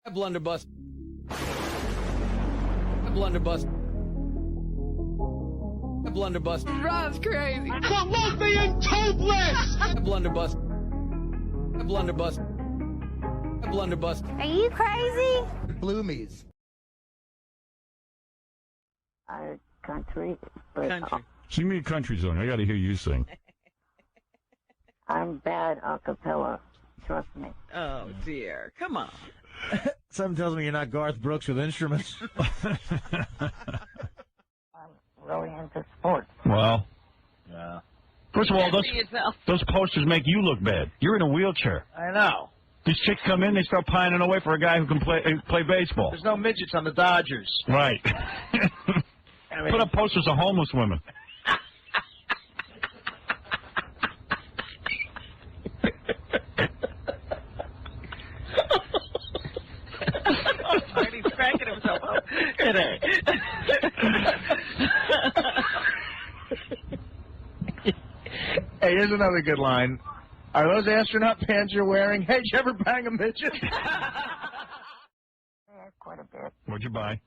A blunderbuss. A blunderbuss. A blunderbuss. Rob's crazy. Colombian tubeless! A blunderbuss. A blunderbuss. A blunderbuss. Are you crazy? Bloomies. Country. But Country. Sing me a country song. I got to hear you sing. I'm bad a cappella. Trust me. Oh, dear. Come on. Something tells me you're not Garth Brooks with instruments. I'm really into sports. Well, Yeah. first of all, Be yourself. those posters make you look bad. You're in a wheelchair. I know. These chicks come in, they start pining away for a guy who can play baseball. There's no midgets on the Dodgers. Right. I mean, Put up posters of homeless women. Artie's cracking himself up. Hey, here's another good line. Are those astronaut pants you're wearing? Hey, did you ever bang a midget? Yeah, quite a bit. What'd you buy?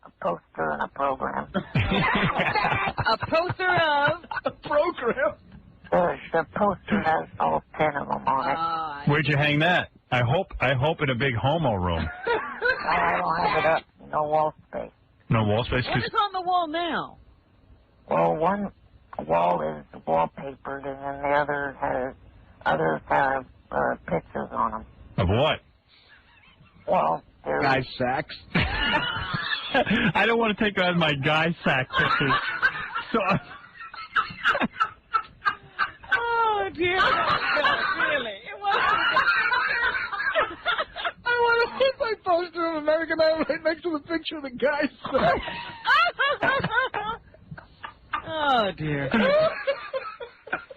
A poster and a program. A poster of... A program. The poster has all 10 of them on it. Where'd you hang that? I hope in a big homo room. I don't have it up. No wall space. No wall space. What is on the wall now? Well, one wall is wallpapered, and then the others have pictures on them. Of what? Well, there's Guys' sacks. I don't want to take on my guy sack pictures. So, Oh, dear. Really? It wasn't... I want to put my poster of American Idol right next to the picture of the guy's sack. Oh, dear.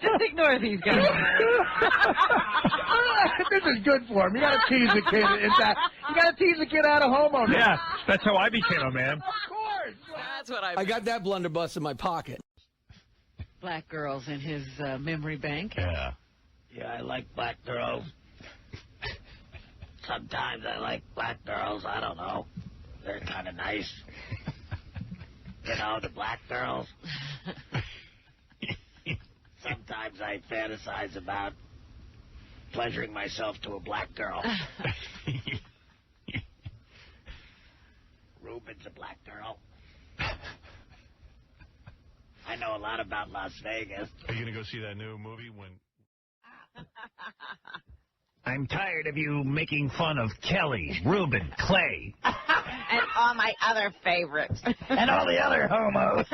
Just ignore these guys. This is good for him. You got to tease the kid. You got to tease the kid out of homo. yeah, that's how I became a man. Of course. That's what I got that blunderbuss in my pocket. Black girls in his memory bank. Yeah. Yeah, I like black girls. Sometimes I like black girls. I don't know. They're kind of nice. You know, the black girls. Sometimes I fantasize about pleasuring myself to a black girl. Ruben's a black girl. I know a lot about Las Vegas. Are you going to go see that new movie when... I'm tired of you making fun of Kelly, Ruben, Clay, And all my other favorites. and all the other homos.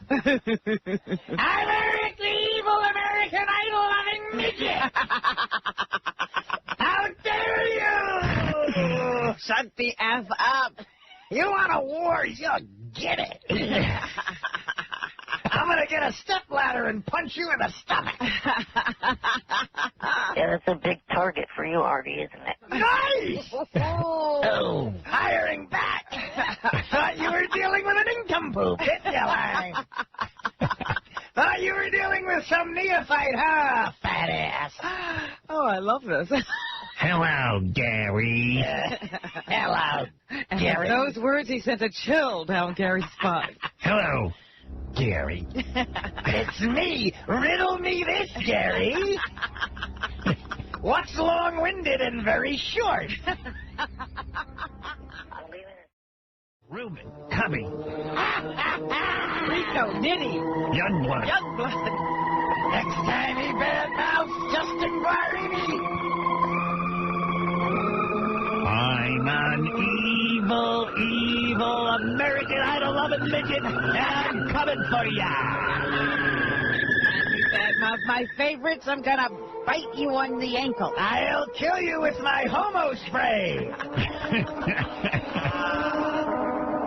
I'm Eric, the evil American Idol-loving midget. How dare you! Shut the F up. You want a war, you'll get it. I'm gonna get a stepladder and punch you in the stomach. Yeah, that's a big target for you, Artie, isn't it? Nice! Oh, hiring back. Thought you were dealing with an income poop, didn't you, Larry? Thought you were dealing with some neophyte, huh, fat ass? Oh, I love this. Hello, Gary. Hello, And Gary. those words, he sent a chill down Gary's spine. Hello, Gary. It's me. Riddle me this, Gary. What's long-winded and very short? Reuben, Cubby. Rico, Nitty, Youngblood. Youngblood. Next time he badmouths Justin Guarini. I'm an evil American Idol-loving midget, and I'm coming for ya. You badmouth my favorites, I'm gonna bite you on the ankle. I'll kill you with my homo spray.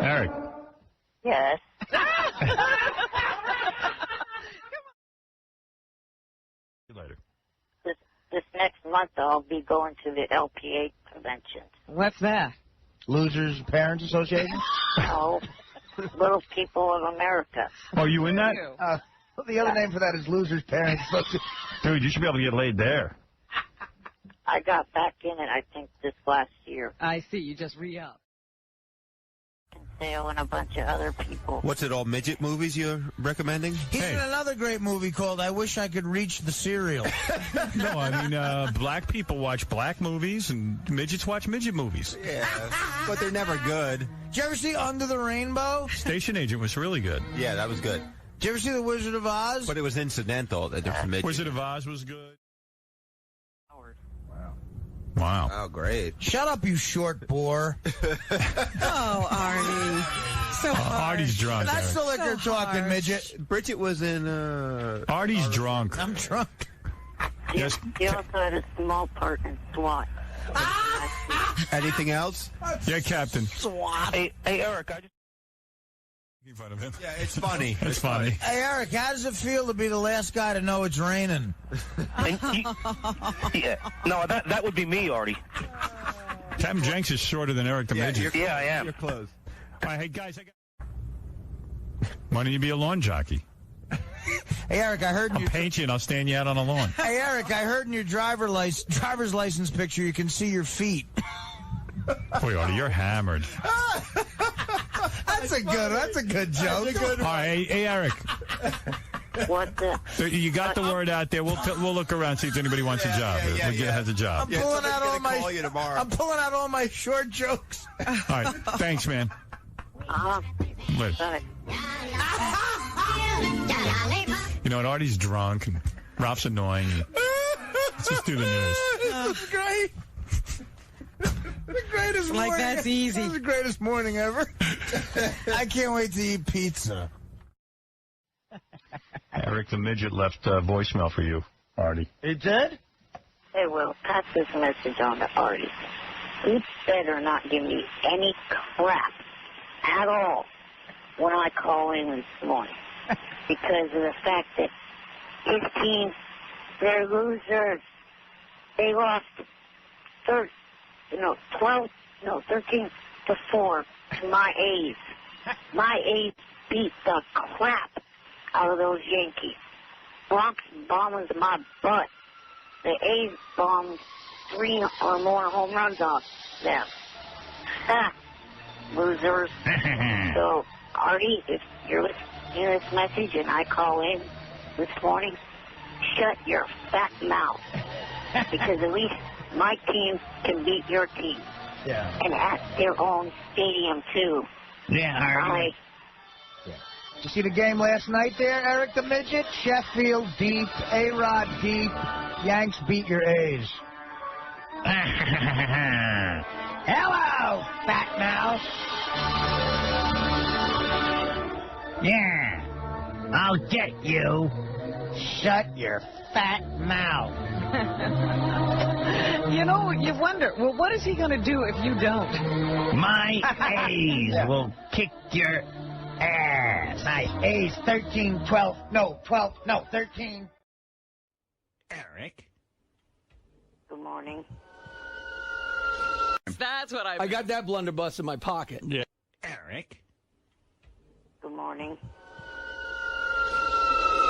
Eric. Yes. See you later. This next month, I'll be going to the LPA convention. What's that? Losers Parents Association? Oh, Little People of America. Oh, you in that? The other name for that is loser's parents. Dude, you should be able to get laid there. I got back in it, I think, this last year. I see. You just re-up. Dale and a bunch of other people. What's it, all midget movies you're recommending? He's in another great movie called I Wish I Could Reach the Cereal. No, I mean, black people watch black movies and midgets watch midget movies. Yeah, but they're never good. Did you ever see Under the Rainbow? Station Agent was really good. Yeah, that was good. Did you ever see The Wizard of Oz? But it was incidental that they're from midget. Wizard of Oz was good. Wow. Wow. Oh, great. Shut up, you short bore. Oh, Artie. So hard. Artie's drunk. That's Eric. the liquor talking, harsh. Midget. Bridget was in, Artie's drunk. I'm drunk. Yes. He also had a small part in SWAT. anything else? Yeah, Captain. Hey, Eric, I just... Making fun of him. Yeah, it's funny. It's funny. Hey, Eric, how does it feel to be the last guy to know it's raining? Yeah, no, that would be me, Artie. Captain Jenks is shorter than Eric the Midget. Yeah, I am. You're close. All right, hey, guys. Why don't you be a lawn jockey? Hey, Eric, I heard I'll you. paint you and I'll stand you out on a lawn. Hey, Eric, I heard in your driver's license picture you can see your feet. Boy, Artie, you're hammered. That's a good joke. All right, hey, Eric. What the? So you got the word out there. We'll look around, see if anybody wants a job. Has a job. I'm pulling out all my. Call you tomorrow. I'm pulling out all my short jokes. All right, thanks, man. Wait. You know what? Artie's drunk and Ralph's annoying. Let's just do the news. That's great. The greatest Like, morning. that's easy. That's the greatest morning ever. I can't wait to eat pizza. Eric the Midget left a voicemail for you, Artie. He did? Hey, Will, pass this message on to Artie. He better not give me any crap at all when I call in this morning. Because of the fact that his team, they're losers. They lost 13 to 4 to my A's. My A's beat the crap out of those Yankees. Bronx bombers my butt. The A's bombed 3 or more home runs off them. Ha! Losers. So, Artie, if you're listening to this message and I call in this morning, shut your fat mouth. Because at least my team can beat your team. Yeah. And at their own stadium, too. Yeah, Artie. Bye. Did you see the game last night there, Eric the Midget? Sheffield deep, A-Rod deep. Yanks beat your A's. Hello, fat mouse. Yeah, I'll get you. Shut your fat mouth. You know, you wonder, well, what is he going to do if you don't? My A's will kick your ass. My A's 13. Eric. Good morning. That's what I got that blunderbuss in my pocket. Yeah. Eric. Good morning.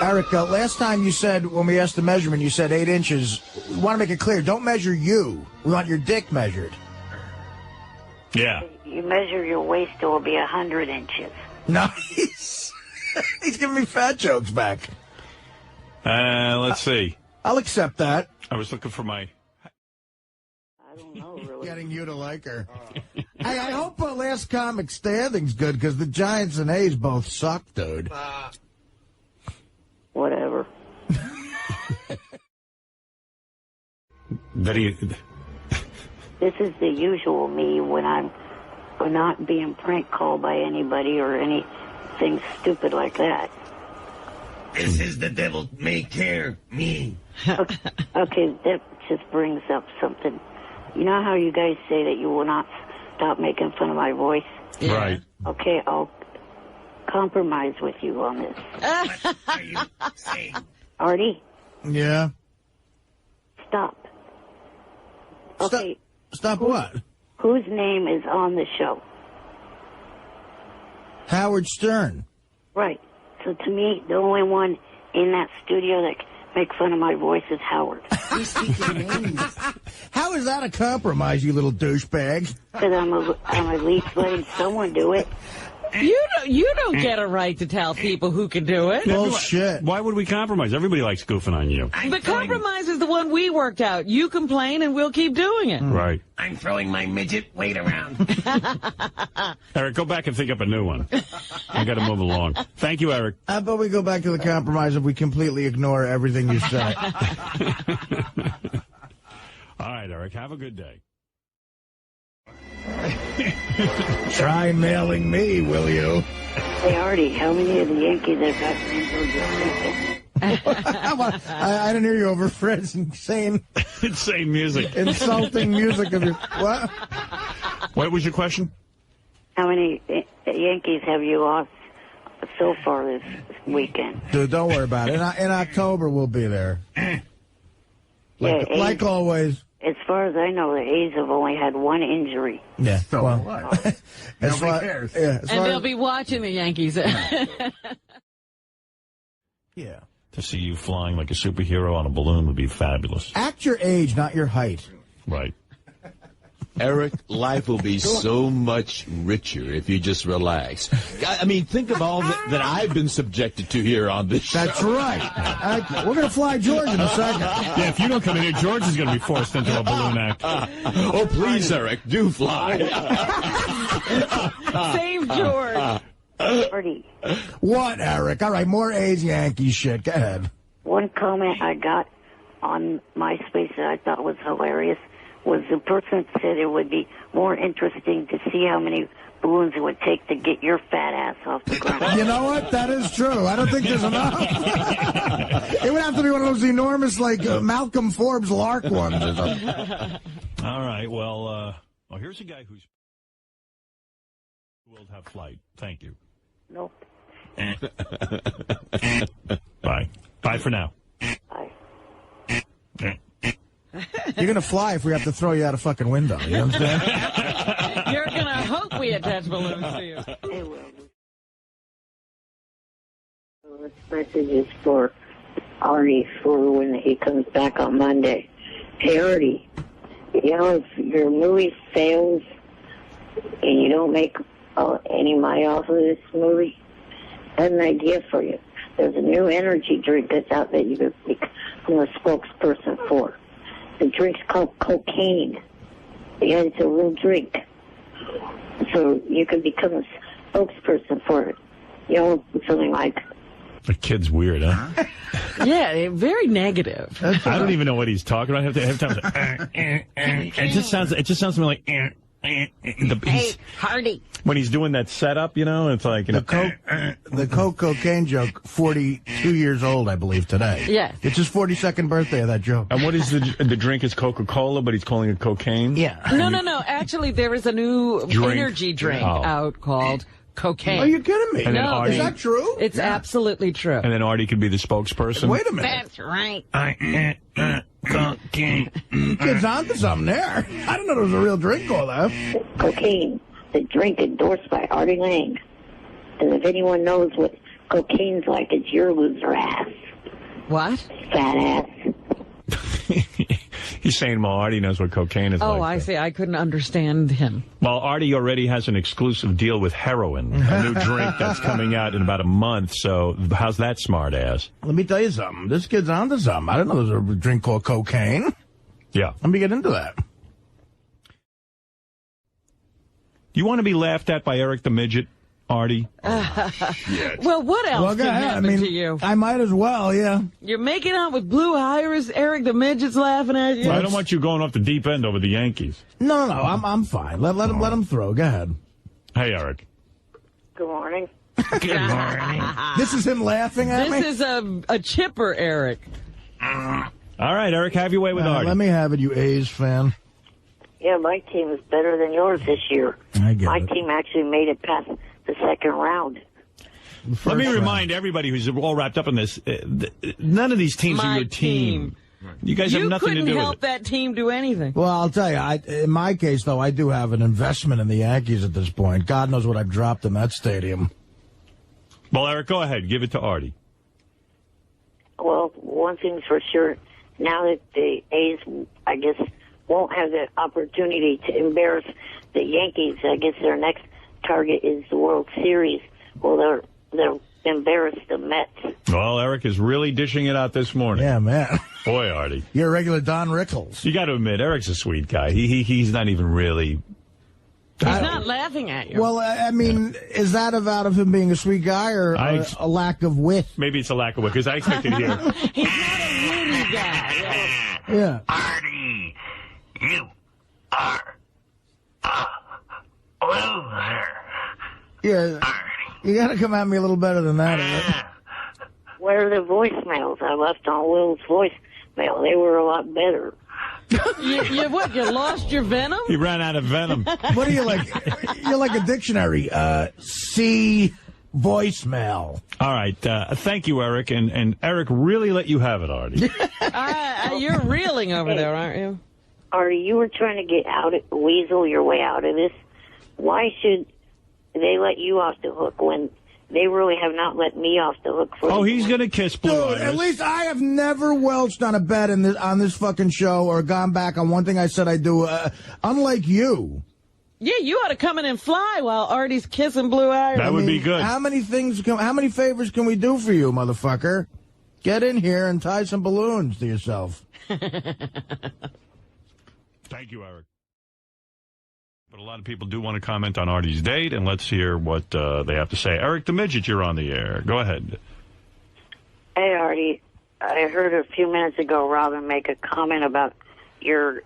Eric, last time you said, when we asked the measurement, you said 8 inches. We want to make it clear, don't measure you. We want your dick measured. Yeah. You measure your waist, it will be 100 inches. Nice. He's giving me fat jokes back. Let's see. I'll accept that. I was looking for my... I don't know, really. Getting you to like her. Hey, I hope last comic standing's good, because the Giants and A's both suck, dude. Whatever. This This is the usual me when I'm not being prank called by anybody or anything stupid like that. This is the devil may care me. Okay, that just brings up something. You know how you guys say that you will not stop making fun of my voice? Yeah. Right. Okay, I'll compromise with you on this. What are you saying? Artie, Yeah. stop. Okay, Stop what? whose name is on the show? Howard Stern. Right. So to me, the only one in that studio that make fun of my voice is Howard. How is that a compromise, you little douchebag? Because I'm at least letting someone do it. You don't get a right to tell people who can do it. Bullshit. Why would we compromise? Everybody likes goofing on you. The compromise is the one we worked out. You complain and we'll keep doing it. Right. I'm throwing my midget weight around. Eric, go back and think up a new one. I got to move along. Thank you, Eric. How about we go back to the compromise if we completely ignore everything you say? All right, Eric, have a good day. Try mailing me, will you? Hey, Artie, how many of the Yankees have got injured? I didn't hear you over Fred's insane music. Insulting music of your... What? What was your question? How many Yankees have you lost so far this weekend? Dude, don't worry about it. In October, we'll be there. Like always. As far as I know, the A's have only had one injury. Yeah. So what? Nobody cares. Yeah, and they'll be watching the Yankees. Yeah. To see you flying like a superhero on a balloon would be fabulous. Act your age, not your height. Right. Eric, life will be so much richer if you just relax. I mean, think of all that I've been subjected to here on this show. That's right. We're going to fly George in a second. Yeah, if you don't come in here, George is going to be forced into a balloon act. Oh, please, Eric, do fly. Save George. Artie. What, Eric? All right, more A's Yankees shit. Go ahead. One comment I got on MySpace that I thought was hilarious was the person said it would be more interesting to see how many balloons it would take to get your fat ass off the ground. You know what? That is true. I don't think there's enough. It would have to be one of those enormous, like, Malcolm Forbes Lark ones or something. All right, well, here's a guy who will have flight. Thank you. Nope. Bye. Bye for now. Bye. You're going to fly if we have to throw you out a fucking window. You understand? You're going to hope we attach balloons to you. Hey, well, this message is for Artie for when he comes back on Monday. Hey, Artie, you know, if your movie fails and you don't make any money off of this movie, I have an idea for you. There's a new energy drink that's out that you could become a spokesperson for. The drink's called cocaine. Yeah, it's a real drink. So you can become a spokesperson for it. You know, something like... The kid's weird, huh? Yeah, very negative. I don't even know what he's talking about. It just sounds to me like... Hey, Hardy. When he's doing that setup, you know, it's like... You know, the cocaine joke, 42 years old, I believe, today. Yeah. It's his 42nd birthday of that joke. And what is the drink is Coca-Cola, but he's calling it cocaine? Yeah. No. Actually, there is a new energy drink out called cocaine. Are you kidding me? And then No, Artie, is that true? It's absolutely true. And then Artie could be the spokesperson. Wait a minute. That's right. Cocaine. Kid's onto something there. I didn't know there was a real drink called that. Cocaine, the drink endorsed by Artie Lang. And if anyone knows what cocaine's like, it's your loser ass. What? Fat ass. He's saying, well, Artie knows what cocaine is like. Oh, I see. I couldn't understand him. Well, Artie already has an exclusive deal with heroin, a new drink that's coming out in about a month. So how's that smart ass? Let me tell you something. This kid's onto something. I didn't know there was a drink called cocaine. Yeah. Let me get into that. You want to be laughed at by Eric the Midget, Artie? Well, what else Well, could go ahead. happen to you? I might as well, yeah. You're making out with Blue Iris, Eric the Midget's laughing at you. I don't want you going off the deep end over the Yankees. No. I'm fine. Let him throw. Go ahead. Hey, Eric. Good morning. Good morning. This is him laughing at me? This is a chipper, Eric. All right, Eric, have your way with Artie. Let me have it, you A's fan. Yeah, my team is better than yours this year. I get My it. team actually made it past the second round. Let me remind everybody who's all wrapped up in this, none of these teams are your team. You guys have nothing to do with it. You couldn't help that team do anything. Well, I'll tell you, in my case, though, I do have an investment in the Yankees at this point. God knows what I've dropped in that stadium. Well, Eric, go ahead. Give it to Artie. one thing's for sure. Now that the A's, I guess, won't have the opportunity to embarrass the Yankees, I guess their next target is the World Series. Well, they'll embarrass the Mets. Well, Eric is really dishing it out this morning. Yeah, man. Boy, Artie. You're a regular Don Rickles. You got to admit, Eric's a sweet guy. He's not even really... He's not laughing at you. Well, I mean, is that out of him being a sweet guy or a lack of wit? Maybe it's a lack of wit, because I expected here. He's not a witty guy. Yeah. Artie, you are a loser. Yeah. You got to come at me a little better than that. Where are the voicemails I left on Will's voicemail? They were a lot better. You lost your venom? He ran out of venom. What are you like? You're like a dictionary. See voicemail. All right. Thank you, Eric. And Eric really let you have it, Artie. You're reeling over there, aren't you? Artie, you were trying to weasel your way out of this. Why should they let you off the hook when they really have not let me off the hook for... Oh, he's going to kiss Blue Dude, Iris. at least I have never welched on a bet on this fucking show or gone back on one thing I said I do, unlike you. Yeah, you ought to come in and fly while Artie's kissing Blue Iris. That would be good. How many favors can we do for you, motherfucker? Get in here and tie some balloons to yourself. Thank you, Eric. But a lot of people do want to comment on Artie's date, and let's hear what they have to say. Eric the Midget, you're on the air. Go ahead. Hey, Artie. I heard a few minutes ago Robin make a comment about your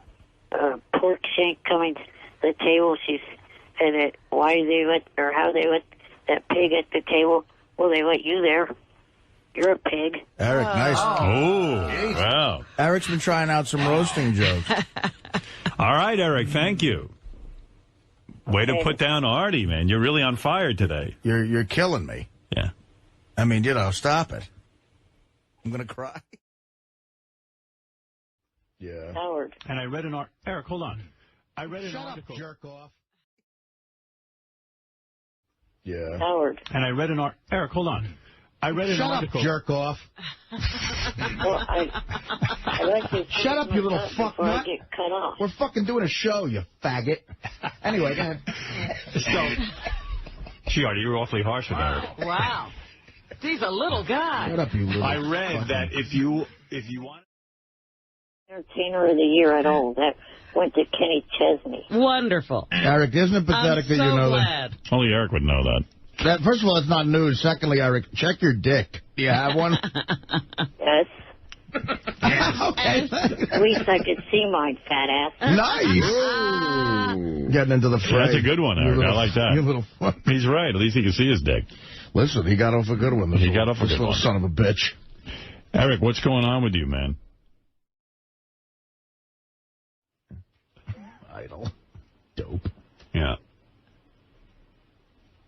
pork shank coming to the table. She said that how they let that pig at the table. Well, they let you there. You're a pig. Eric, nice. Oh, wow. Eric's been trying out some roasting jokes. All right, Eric, thank you. Way to put down Artie, man. You're really on fire today. You're killing me. Yeah. I mean, stop it. I'm going to cry. Yeah. Howard. And I read an article. Eric, hold on. I read an article. Up, jerk off. Yeah. Howard. And I read an article. Eric, hold on. I read an article. Shut up, jerk off. Well, I like to Shut up, you little fuck nut. Get cut off. We're fucking doing a show, you faggot. Anyway, go ahead. Gee, Artie, you were awfully harsh with Eric. Wow. He's a little guy. Shut up, you little... I read that if you want... Entertainer of the Year at all. That went to Kenny Chesney. Wonderful. Eric, isn't it pathetic that you know glad. that? Only Eric would know that. First of all, it's not news. Secondly, Eric, check your dick. Do you have one? Yes. Okay. At least I could see mine, fat ass. Nice. Getting into the fray. That's a good one, Eric. I like that. You little fuck. He's right. At least he can see his dick. Listen, he got off a good one. This little son of a bitch. Eric, what's going on with you, man? Idle. Dope. Yeah.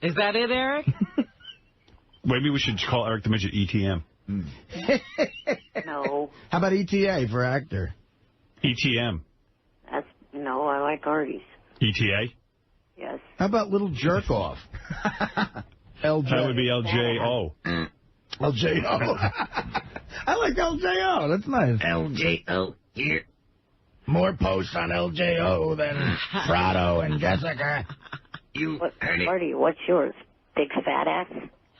Is that it, Eric? Maybe we should call Eric the Midget ETM. No. How about ETA for actor? ETM. No, I like Artie's. ETA? Yes. How about little jerk off? LJ. That would be LJO. LJO. I like LJO. That's nice. LJO here. More posts on LJO than Prado and Jessica. Artie, what's yours? Big fat ass?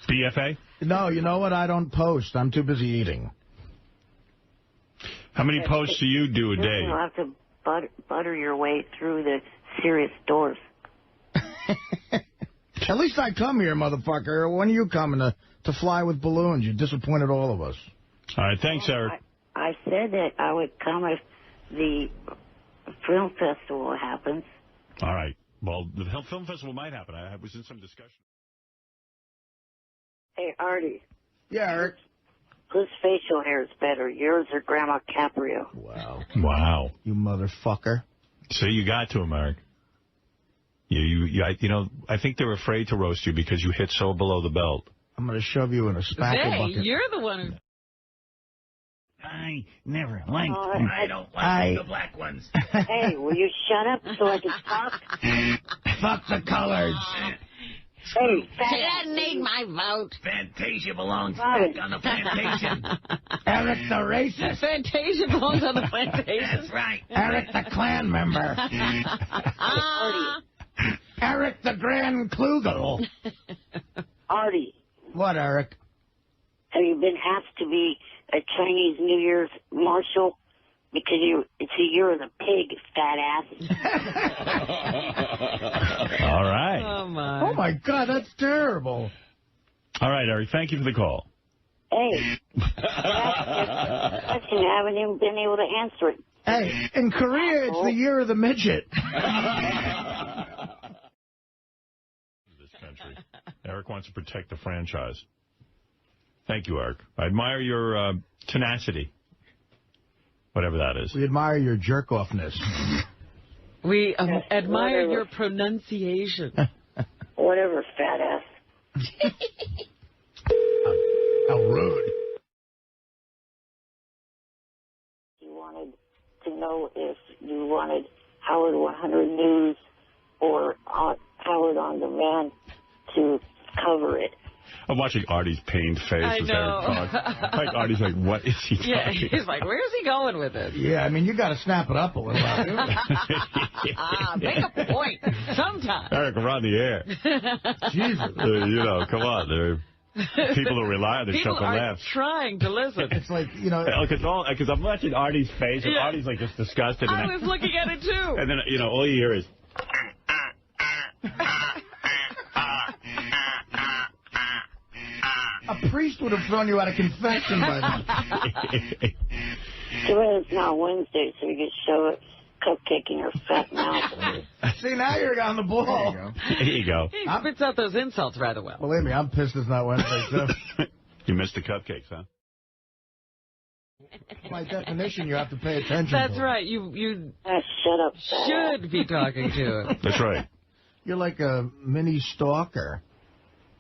BFA? No, you know what? I don't post. I'm too busy eating. How many posts do you do a day? You'll have to butter your way through the serious doors. At least I come here, motherfucker. When are you coming to fly with balloons? You disappointed all of us. All right, thanks, Eric. I said that I would come if the film festival happens. All right. Well, the film festival might happen. I was in some discussion. Hey, Artie. Yeah, Eric. Whose facial hair is better, yours or Grandma Caprio? Wow. Wow. You motherfucker. So you got to him, Eric. You know, I think they're afraid to roast you because you hit so below the belt. I'm going to shove you in a spackle bucket. You're the one who... I never liked them. I don't like the black ones. Hey, will you shut up so I can talk? Fuck the colors. Hey, She doesn't need my vote. Fantasia belongs back on the plantation. Eric the racist. Fantasia belongs on the plantation. That's right. Eric the Klan member. Eric the Grand Klugel. Artie, What, Eric? have you been asked to be a Chinese New Year's marshal? Because it's a year of the pig, fat ass. All right. Oh, my. Oh, my God, that's terrible. All right, Eric, thank you for the call. Hey, question, you haven't even been able to answer it. Hey, in Korea, it's the year of the midget. This country. Eric wants to protect the franchise. Thank you, Eric. I admire your tenacity. Whatever that is. We admire your jerk-offness. We admire your pronunciation. Whatever, fat ass. How rude. You wanted to know if you wanted Howard 100 News or Howard On Demand to cover it. I'm watching Artie's pained face I as know. Eric talks. Like, Artie's like, what is he talking Yeah, he's like, where's he going with this? Yeah, I mean, you got to snap it up a little. Make a point sometime. Eric, we're on the air. Jesus. You know, come on. There are people who rely on the People chuckle are laughs. trying to listen. It's like, you know. Because I'm watching Artie's face, and Yeah. Artie's like just disgusted. I was looking at it, too. And then, you know, all you hear is... A priest would have thrown you out of confession by now. Too bad it's not Wednesday, so you can shove a cupcake in your fat mouth. See, now you're on the ball. There you go. He spits out those insults rather well. Believe me, I'm pissed it's not Wednesday, too. You missed the cupcakes, huh? By definition, you have to pay attention. That's to right. You shut up. should be talking to him. That's right. You're like a mini stalker.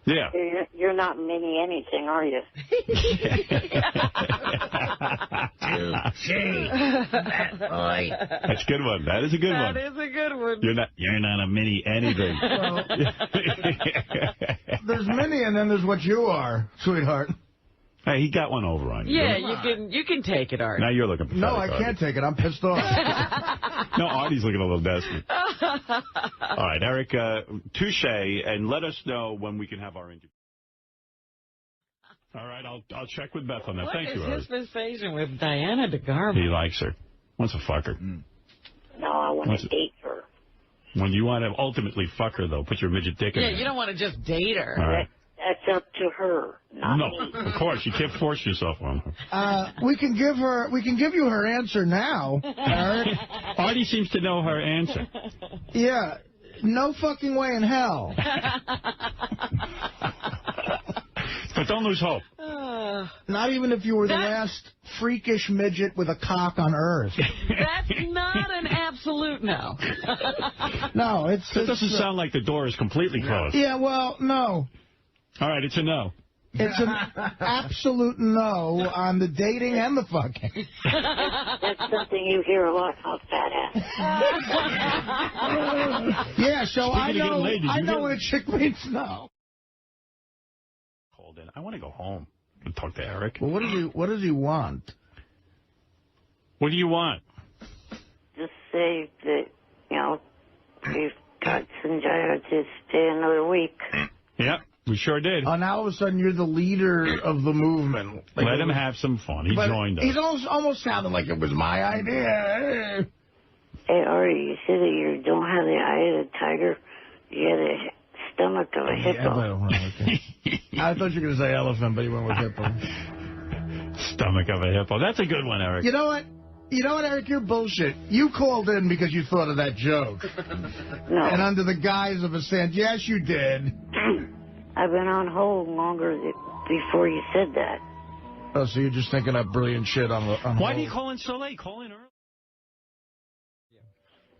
Yeah. You're not mini anything, are you? Gee, that boy. That's a good one. That is a good one. That is a good one. You're not a mini anything. Well, there's mini, and then there's what you are, sweetheart. Hey, he got one over on you. Yeah, you can take it, Artie. Now you're looking pathetic. No, I can't take it. I'm pissed off. No, Artie's looking a little desperate. All right, Eric, touche, and let us know when we can have our interview. All right, I'll check with Beth on that. Thank you, What Artie. is his fixation with Diana DeGarmo? He likes her. Wants to fuck her. No, I want to date her. When you want to ultimately fuck her, though, put your midget dick in Yeah, her. you don't want to just date her. All right. That's up to her, not No, me. of course. You can't force yourself on her. We can give you her answer now, Eric. Artie seems to know her answer. Yeah, no fucking way in hell. But don't lose hope. Not even if you were the last freakish midget with a cock on Earth. That's not an absolute no. No, It doesn't sound like the door is completely closed. Yeah, well, no. All right, it's a no. It's an absolute no on the dating and the fucking. That's something you hear a lot about fat ass. Yeah, so I Speaking of getting laid, did you know get- when a chick means no. Called in. I want to go home and talk to Eric. Well, what does he want? What do you want? Just say that, we've got Sanjaya to stay another week. Yeah, we sure did. Oh, now all of a sudden you're the leader of the movement. Like, Let him have some fun. He but joined us. He's almost sounding like it was my idea. Hey, Artie, you said that you don't have the eye of the tiger. You have the stomach of a hippo. I thought you were going to say elephant, but you went with hippo. Stomach of a hippo. That's a good one, Eric. You know what? Eric? You're bullshit. You called in because you thought of that joke. No. And under the guise of a sand. Yes, you did. I've been on hold longer before you said that. Oh, so you're just thinking up brilliant shit on Why hold. do you call in so late? Call in early.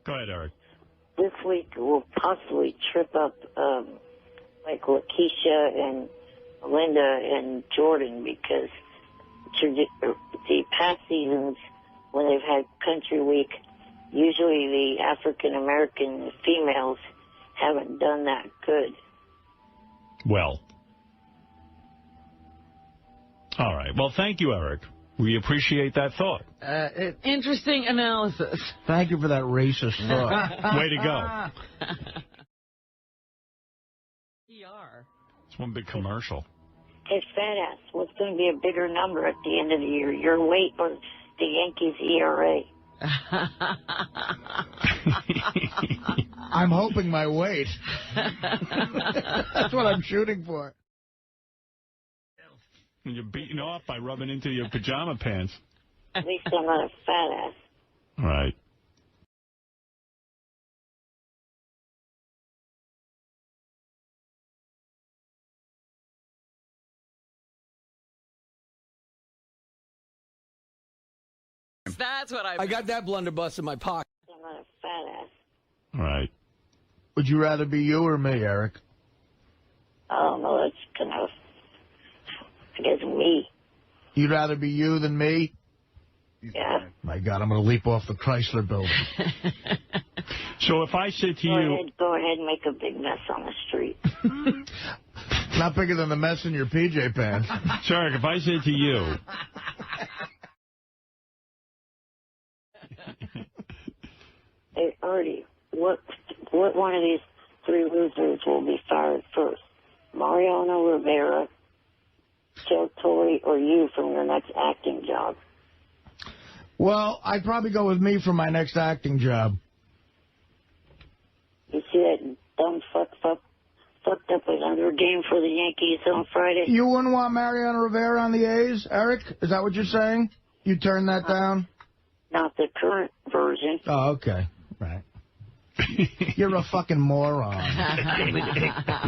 Go ahead, Eric. This week will possibly trip up like Lakeisha and Linda and Jordan because the past seasons when they've had Country Week, usually the African-American females haven't done that good. Well. All right. Well, thank you, Eric. We appreciate that thought. Interesting analysis. Thank you for that racist thought. Way to go. PR. It's one big commercial. Hey, fat ass, what's going to be a bigger number at the end of the year? Your weight or the Yankees' ERA? I'm hoping my weight. That's what I'm shooting for. You're beaten off by rubbing into your pajama pants. At least I'm not a fat ass. Right. That's what I got that blunderbuss in my pocket. I'm not a fat ass. Right. Would you rather be you or me, Eric? I don't know. That's kind of, I guess, me. You'd rather be you than me? Yeah. My God, I'm going to leap off the Chrysler building. So if I said to Go ahead and make a big mess on the street. Not bigger than the mess in your PJ pants. So, Eric, if I said to you... Hey, Artie, what one of these three losers will be fired first? Mariano Rivera, Joe Torre, or you from your next acting job? Well, I'd probably go with me for my next acting job. You see that dumb fucked up with another game for the Yankees on Friday? You wouldn't want Mariano Rivera on the A's, Eric? Is that what you're saying? You turned that down? Not the current version. Oh, okay. Right. You're a fucking moron.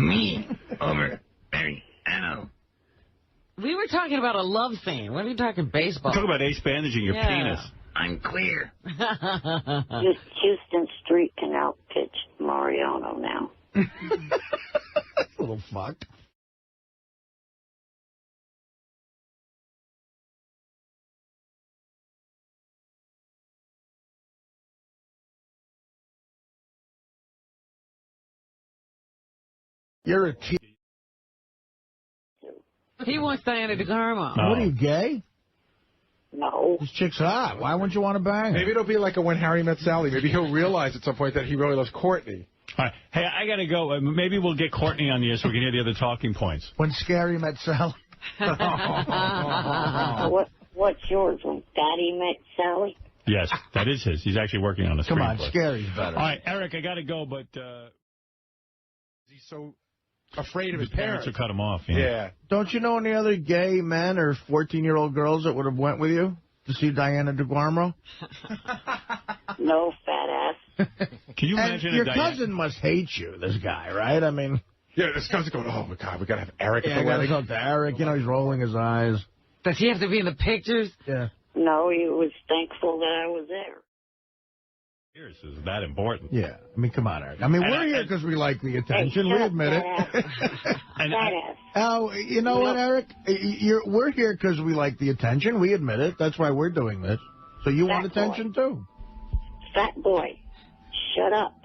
Me over Mariano. We were talking about a love scene. What are you talking baseball? Talk about ace bandaging your penis. I'm clear. Just Houston Street can outpitch Mariano now. Little fuck. You're a kid. He wants Diana DeGarmo. What are you, gay? No. This chick's hot. Why wouldn't you want to bang her? Maybe it'll be like a When Harry Met Sally. Maybe he'll realize at some point that he really loves Courtney. All right. Hey, I got to go. Maybe we'll get Courtney on the air so we can hear the other talking points. When Scary Met Sally. What's yours? When Daddy Met Sally? Yes, that is his. He's actually working on a screenplay. Come on, Scary's better. All right, Eric, I got to go, but... He's so afraid of his parents will cut him off. Yeah. Don't you know any other gay men or 14-year-old girls that would have went with you to see Diana DeGarmo? No, fat ass. Can you imagine your cousin must hate you, this guy, right? I mean... Yeah, this cousin going, oh, my God, we got to have Eric at the I got to wedding. go to Eric. You know, he's rolling his eyes. Does he have to be in the pictures? Yeah. No, he was thankful that I was there. This is that important. Yeah. I mean, come on, Eric. I mean, we're here because we like the attention. We admit it. Oh, you know what, Eric? We're here because we like the attention. We admit it. That's why we're doing this. So you want attention, too. Fat boy, shut up.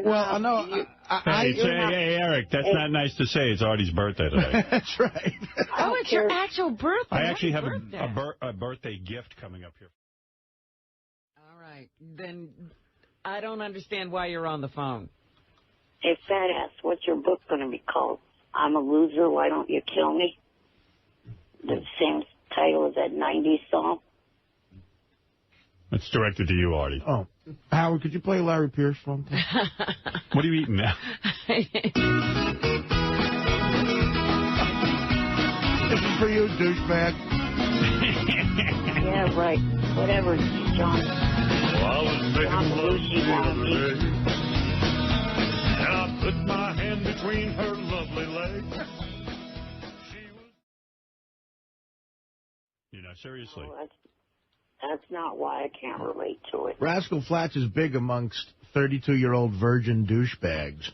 Well, no. Hey, Eric, that's not nice to say. It's Artie's birthday today. That's right. Oh, it's your actual birthday. I actually have a birthday gift coming up here. All right. Then I don't understand why you're on the phone. Hey, fat ass, what's your book going to be called? I'm a loser, why don't you kill me? The same title as that 90s song. It's directed to you, Artie. Oh. Howard, could you play Larry Pierce for him? What are you eating now? This is for you, douchebag. Yeah, right. Whatever, John. Well, I was making love to her, and I put my hand between her lovely legs. You know, seriously. Oh, that's not why I can't relate to it. Rascal Flatts is big amongst 32-year-old virgin douchebags.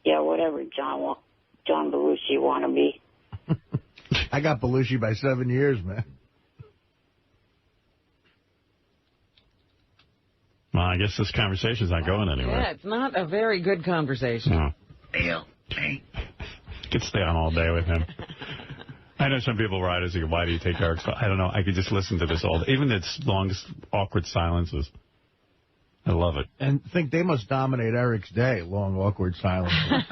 Yeah, whatever, John Belushi wannabe. I got Belushi by 7 years, man. Well, I guess this conversation's not going anywhere. Yeah, it's not a very good conversation. No. Bill, Could stay on all day with him. I know some people write us and go, why do you take Eric's? I don't know. I could just listen to this all day. Even its longest awkward silences. I love it. And think they must dominate Eric's day, long, awkward silences.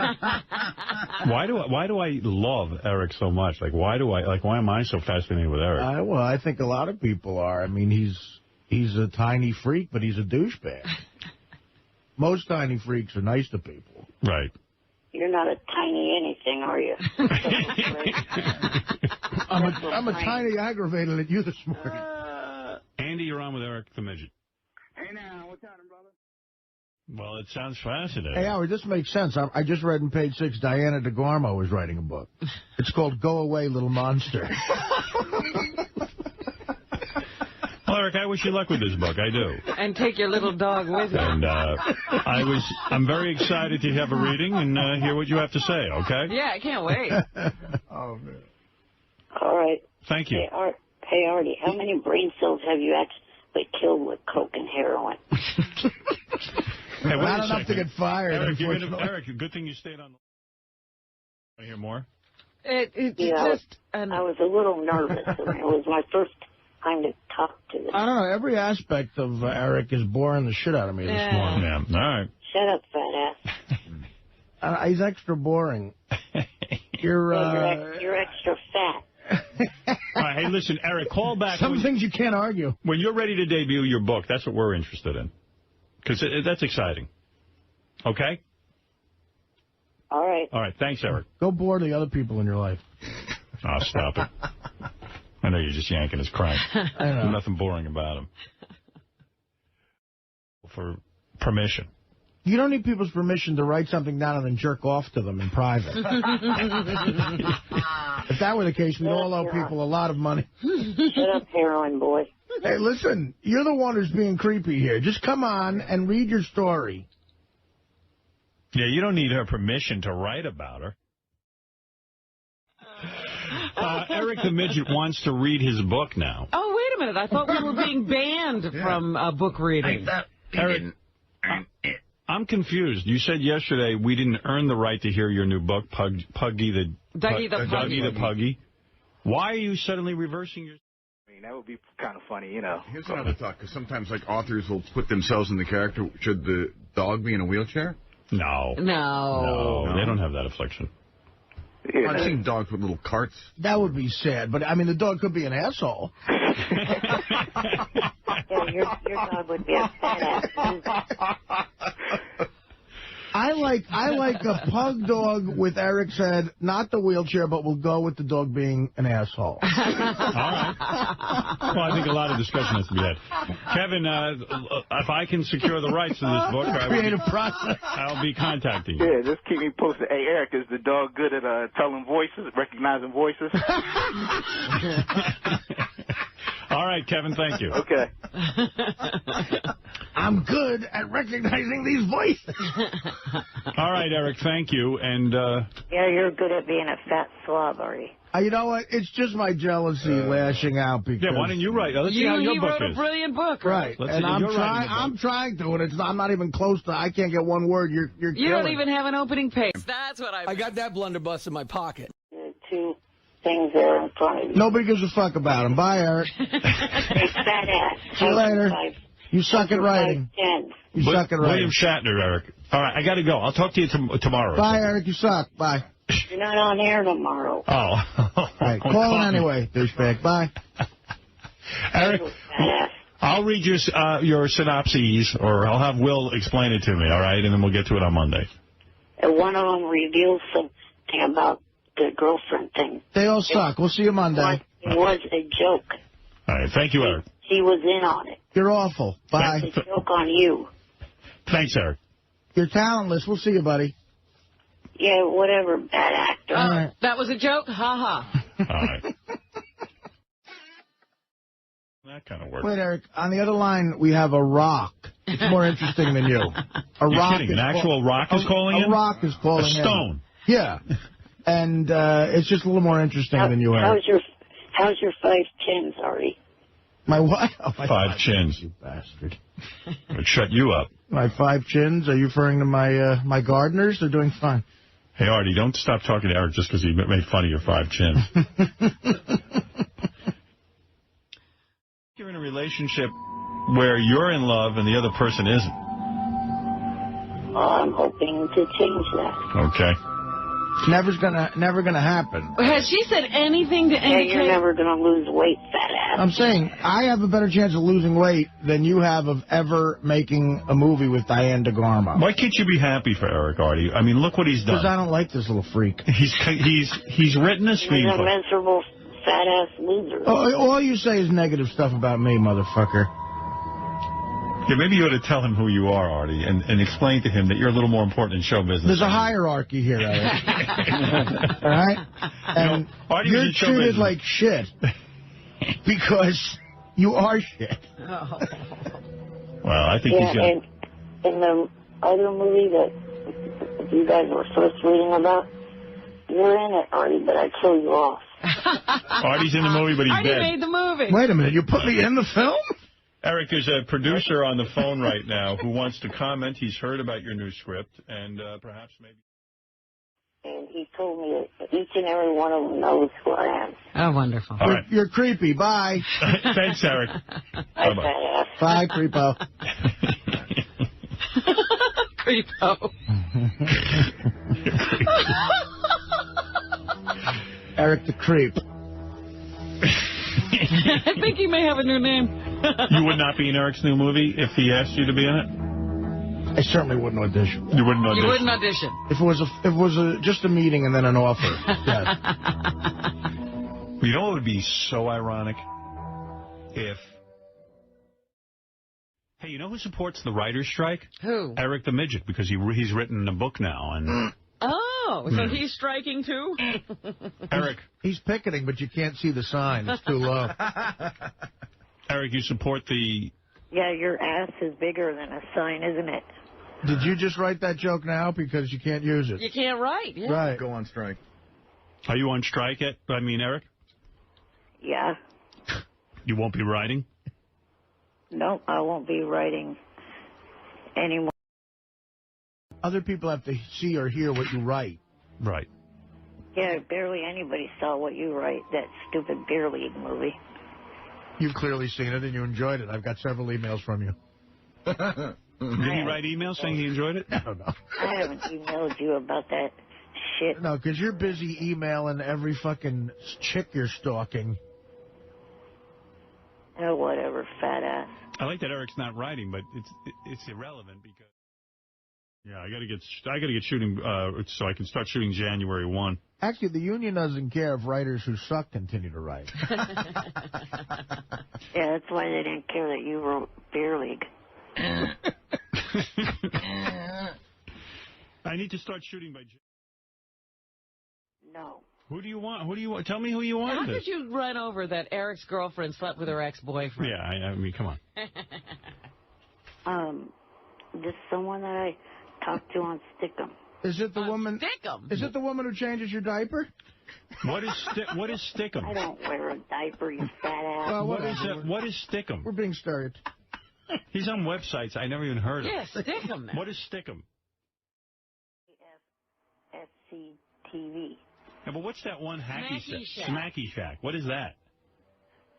Why do I love Eric so much? Why am I so fascinated with Eric? Well, I think a lot of people are. I mean, he's a tiny freak, but he's a douchebag. Most tiny freaks are nice to people. Right. You're not a tiny anything, are you? I'm a tiny aggravated at you this morning. Andy, you're on with Eric the Midget. Hey, now, what's happening, brother? Well, it sounds fascinating. Hey, Howard, this makes sense. I just read in page 6, Diana DeGarmo is writing a book. It's called Go Away, Little Monster. Well, Eric, I wish you luck with this book. I do. And take your little dog with you. And I'm very excited to have a reading and hear what you have to say, okay? Yeah, I can't wait. Oh, man. All right. Thank you. Hey, Artie, how many brain cells have you actually killed with coke and heroin? Hey, not enough to get fired. Eric, good thing you stayed on. Want to hear more? I was a little nervous. It was my first time to talk to this. I don't know. Every aspect of Eric is boring the shit out of me this morning. Yeah. All right. Shut up, fat ass. He's extra boring. You're extra fat. All right, hey, listen, Eric, call back. Some things you can't argue. When you're ready to debut your book, that's what we're interested in. Because that's exciting. Okay? All right. All right, thanks, Eric. Go bore the other people in your life. Oh, stop it. I know you're just yanking his crank. I know. There's nothing boring about him. For permission. You don't need people's permission to write something down and then jerk off to them in private. If that were the case, we'd all owe people a lot of money. Shut up, heroin boy. Hey, listen, you're the one who's being creepy here. Just come on and read your story. Yeah, you don't need her permission to write about her. Eric the Midget wants to read his book now. Oh, wait a minute. I thought we were being banned from book reading. Eric, I'm confused. You said yesterday we didn't earn the right to hear your new book, Dougie the Puggy. Why are you suddenly reversing your... I mean, that would be kind of funny, you know. Here's another thought, because sometimes, authors will put themselves in the character. Should the dog be in a wheelchair? No. No, they don't have that affliction. Yeah. I've seen dogs with little carts. That would be sad, but, I mean, the dog could be an asshole. Yeah, your dog would be a fat ass. I like a pug dog with Eric's head, not the wheelchair, but we'll go with the dog being an asshole. All right. Well, I think a lot of discussion has to be had. Kevin, if I can secure the rights to this book, I'll be contacting you. Yeah, just keep me posted. Hey, Eric, is the dog good at telling voices, recognizing voices? All right, Kevin, thank you. Okay. I'm good at recognizing these voices. All right, Eric, thank you. And yeah, you're good at being a fat slob, Artie. You know what? It's just my jealousy lashing out. Because yeah, why didn't you write? Let's see how your book is. He wrote a brilliant book. Right. And I'm trying to, and I'm not even close to. I can't get one word. You're You don't even have an opening page. That's what I got that blunderbuss in my pocket. Two things there in front of you. Nobody gives a fuck about him. Bye, Eric. Hey, fat ass. See you later. You suck at writing. You suck at writing. William Shatner, Eric. All right, I got to go. I'll talk to you tomorrow. Bye, Eric. You suck. Bye. You're not on air tomorrow. Oh. All right, call in anyway, douchebag. Bye. Eric, I'll read your synopses, or I'll have Will explain it to me, all right? And then we'll get to it on Monday. And one of them reveals something about the girlfriend thing. They all suck. We'll see you Monday. It was a joke. All right, thank you, Eric. He was in on it. You're awful. Bye. It's a joke on you. Thanks, Eric. You're talentless. We'll see you, buddy. Yeah, whatever, bad actor. All right. That was a joke? Ha-ha. All right. That kind of works. Wait, Eric, on the other line, we have a rock. It's more interesting than you. You're kidding. An actual rock is calling in? A rock is calling in. A stone. Yeah. And it's just a little more interesting than you, Eric. How's your 5 chins, Artie? My what? Oh, my 5 chins. You bastard. It would shut you up. My 5 chins? Are you referring to my gardeners? They're doing fine. Hey, Artie, don't stop talking to Eric just because he made fun of your 5 chins. You're in a relationship where you're in love and the other person isn't. I'm hoping to change that. Okay. It's never gonna happen. Has she said anything to indicate? You're never gonna lose weight, fat ass. I'm saying I have a better chance of losing weight than you have of ever making a movie with Diane DeGarmo. Why can't you be happy for Eric, Artie? I mean, look what he's done. Because I don't like this little freak. He's written a He's a screenplay. miserable fat ass loser. All you say is negative stuff about me, motherfucker. Yeah, maybe you ought to tell him who you are, Artie, and explain to him that you're a little more important in show business. There's a hierarchy here, Eric. All right? And you're treated like shit because you are shit. Well, I think he's and in the other movie that you guys were first reading about, you're in it, Artie, but I kill you off. Artie's in the movie, but he's dead. Artie made the movie. Wait a minute, you put me in the film? Eric, there's a producer on the phone right now who wants to comment. He's heard about your new script, and perhaps maybe... And he told me that each and every one of them knows who I am. Oh, wonderful. All right. You're creepy. Bye. Thanks, Eric. Bye-bye. Bye, creepo. Creepo. Eric the Creep. I think he may have a new name. You would not be in Eric's new movie if he asked you to be in it? I certainly wouldn't audition. You wouldn't audition? You wouldn't audition. If it was just a meeting and then an offer, yes. You know what would be so ironic? If... Hey, you know who supports the writer's strike? Who? Eric the Midget, because he's written a book now. And Oh, so he's striking too? Eric. He's picketing, but you can't see the sign. It's too low. Eric, you support the... Yeah, your ass is bigger than a sign, isn't it? Did you just write that joke now because you can't use it? You can't write, yeah. Right. Go on strike. Are you on strike yet? I mean, Eric? Yeah. You won't be writing? No, I won't be writing anymore. Other people have to see or hear what you write. Right. Yeah, barely anybody saw what you write, that stupid Beer League movie. You've clearly seen it and you enjoyed it. I've got several emails from you. Did he write emails saying he enjoyed it? I don't know. I haven't emailed you about that shit. No, because you're busy emailing every fucking chick you're stalking. Oh, whatever, fat ass. I like that Eric's not writing, but it's irrelevant because... Yeah, I gotta get shooting so I can start shooting January 1. Actually, the union doesn't care if writers who suck continue to write. Yeah, that's why they didn't care that you wrote Beer League. I need to start shooting by... No. Who do you want? Tell me who you want. How did you run over that Eric's girlfriend slept with her ex-boyfriend? Yeah, I mean, come on. Just someone that I talked to on Stickum. Is it the woman? Stickum. Is it the woman who changes your diaper? What is Stickum? I don't wear a diaper, you fat ass. Well, what is Stickum? We're being stereotyped. He's on websites I never even heard of. Yeah, Stickum. What is Stickum? SCTV. Yeah, but what's that one hacky Shack. Smacky Shack. What is that?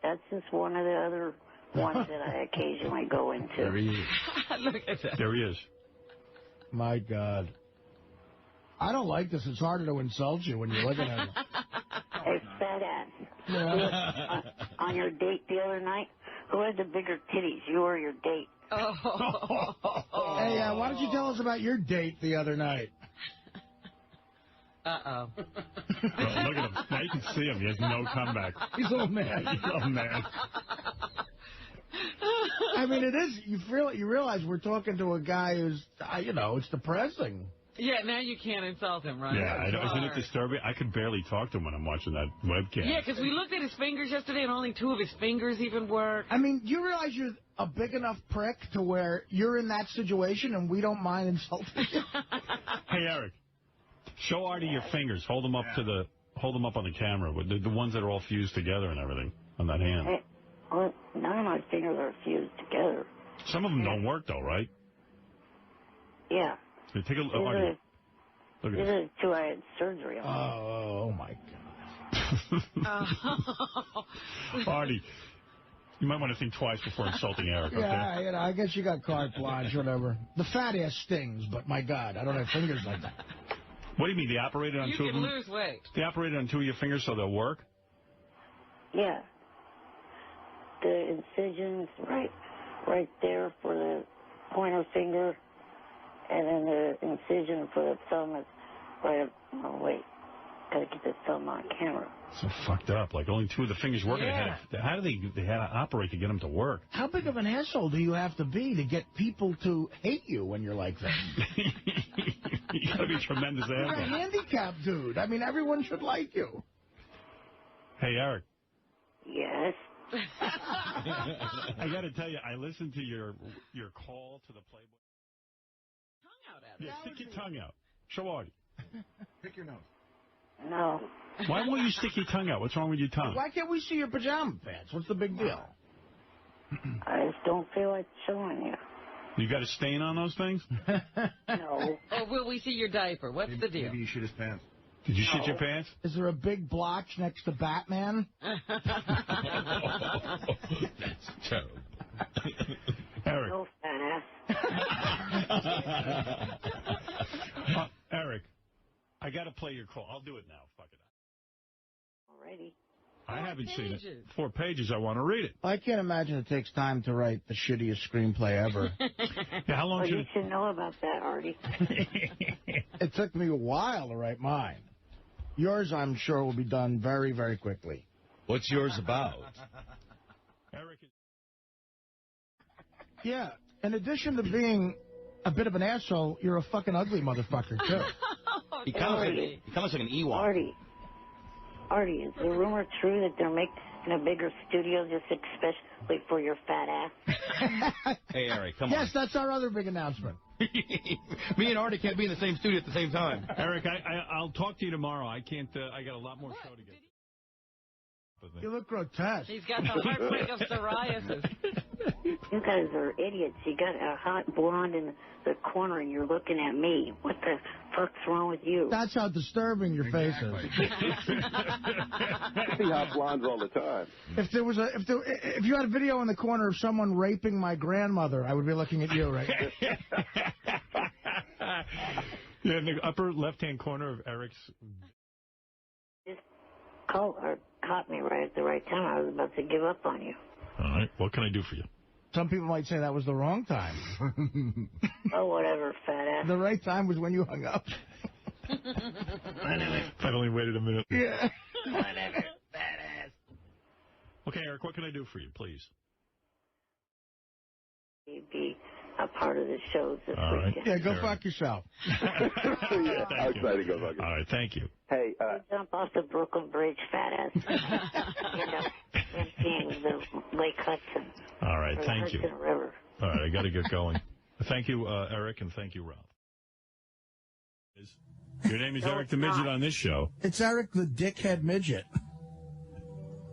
That's just one of the other ones that I occasionally go into. There he is. Look at that. There he is. My God. I don't like this. It's harder to insult you when you're looking at him. Hey, fat ass. Yeah. On your date the other night, who had the bigger titties, you or your date? Oh. Hey, why don't you tell us about your date the other night? Uh-oh. Well, look at him. Now you can see him. He has no comeback. He's all mad. He's all mad. I mean, it is. You realize we're talking to a guy who's, it's depressing. Yeah, now you can't insult him, right? Yeah, I know. Isn't it disturbing? I could barely talk to him when I'm watching that webcam. Yeah, because we looked at his fingers yesterday, and only 2 of his fingers even work. I mean, you realize you're a big enough prick to where you're in that situation, and we don't mind insulting you? Hey, Eric. Show Artie your fingers. Hold them up on the camera. With the ones that are all fused together and everything on that hand. Hey, well, none of my fingers are fused together. Some of them don't work though, right? Yeah. Here, take a look. Artie. Look at This this. is too. I had surgery on. Oh, my God. Artie, you might want to think twice before insulting Eric, okay? Yeah, you know, I guess you got carte blanche, whatever. The fat ass stings, but my God, I don't have fingers like that. What do you mean, they operated on You two of can them? lose weight. They operated on two of your fingers so they'll work? Yeah. The incisions right there for the pointer finger, and then the incision for the thumb is right up. Oh, wait. Gotta get the thumb on camera. So fucked up. Like, only two of the fingers working. Yeah. How do they had to operate to get them to work? How big of an asshole do you have to be to get people to hate you when you're like that? You gotta be a tremendous You're a asshole. handicapped dude. I mean, everyone should like you. Hey, Eric. Yes. I gotta tell you, I listened to your call to the Playboy. Tongue out at Yeah, stick your tongue out. Show Artie. Pick your nose. No. Why won't you stick your tongue out? What's wrong with your tongue? Why can't we see your pajama pants? What's the big deal? I just don't feel like showing you. You got a stain on those things? No. Or will we see your diaper? What's the deal? Maybe you shit his pants. Did you shit your pants? Is there a big blotch next to Batman? That's terrible. Eric. No fat ass. Eric, I got to play your call. I'll do it now. Fuck it. Already. I haven't seen it. 4 pages. I want to read it. I can't imagine it takes time to write the shittiest screenplay ever. Yeah, how long Well, should you should know about that, Artie. It took me a while to write mine. Yours, I'm sure, will be done very, very quickly. What's yours about? Eric is... Yeah. In addition to being a bit of an asshole, you're a fucking ugly motherfucker, too. He kind of looks like an Ewok. Artie, is the rumor true that they're making a bigger studio just especially for your fat ass? Hey, Eric, come Yes, that's our other big announcement. Me and Artie can't be in the same studio at the same time. Eric, I'll talk to you tomorrow. I can't. I got a lot more show to get. You look grotesque. He's got the heartbreak of psoriasis. You guys are idiots. You got a hot blonde in the corner and you're looking at me. What the fuck's wrong with you? That's how disturbing your face is. I see hot blondes all the time. If you had a video in the corner of someone raping my grandmother, I would be looking at you right now. Yeah, in the upper left-hand corner of Eric's. Just caught me right at the right time. I was about to give up on you. All right. What can I do for you? Some people might say that was the wrong time. Oh, whatever, fat ass. The right time was when you hung up. If I'd only waited a minute. Yeah. Whatever, fat ass. Okay, Eric, what can I do for you, please? Be a part of the shows this weekend. Yeah, go fuck yourself. Yeah, I'm excited to go fuck it. All right, thank you. Hey, Jump off the Brooklyn Bridge, fat ass. End up emptying the Lake Hudson. All right, or the thank you. Hudson River. All right, I got to get going. Thank you, Eric, and thank you, Ralph. Your name is No, Eric it's the Midget not. on this show. It's Eric the Dickhead Midget.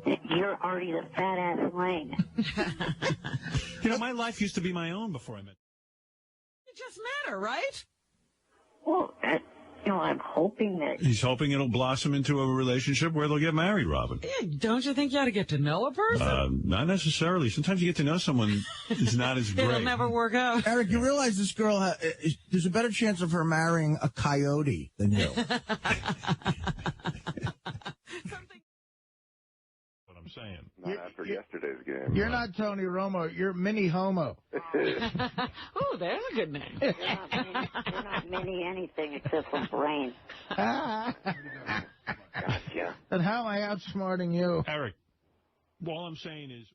You're already the fat ass Lang. You know, my life used to be my own before I met. It just met her, right? Well, I'm hoping that. He's hoping it'll blossom into a relationship where they'll get married, Robin. Yeah, don't you think you ought to get to know a person? Not necessarily. Sometimes you get to know someone is not as great. It'll never work out. Eric, you realize this girl, there's a better chance of her marrying a coyote than you. What I'm saying. not after yesterday's game. You're not Tony Romo. You're Mini Homo. Oh, there's a good name. You're not mini anything except for brain. Gotcha. And how am I outsmarting you? Eric, all I'm saying is,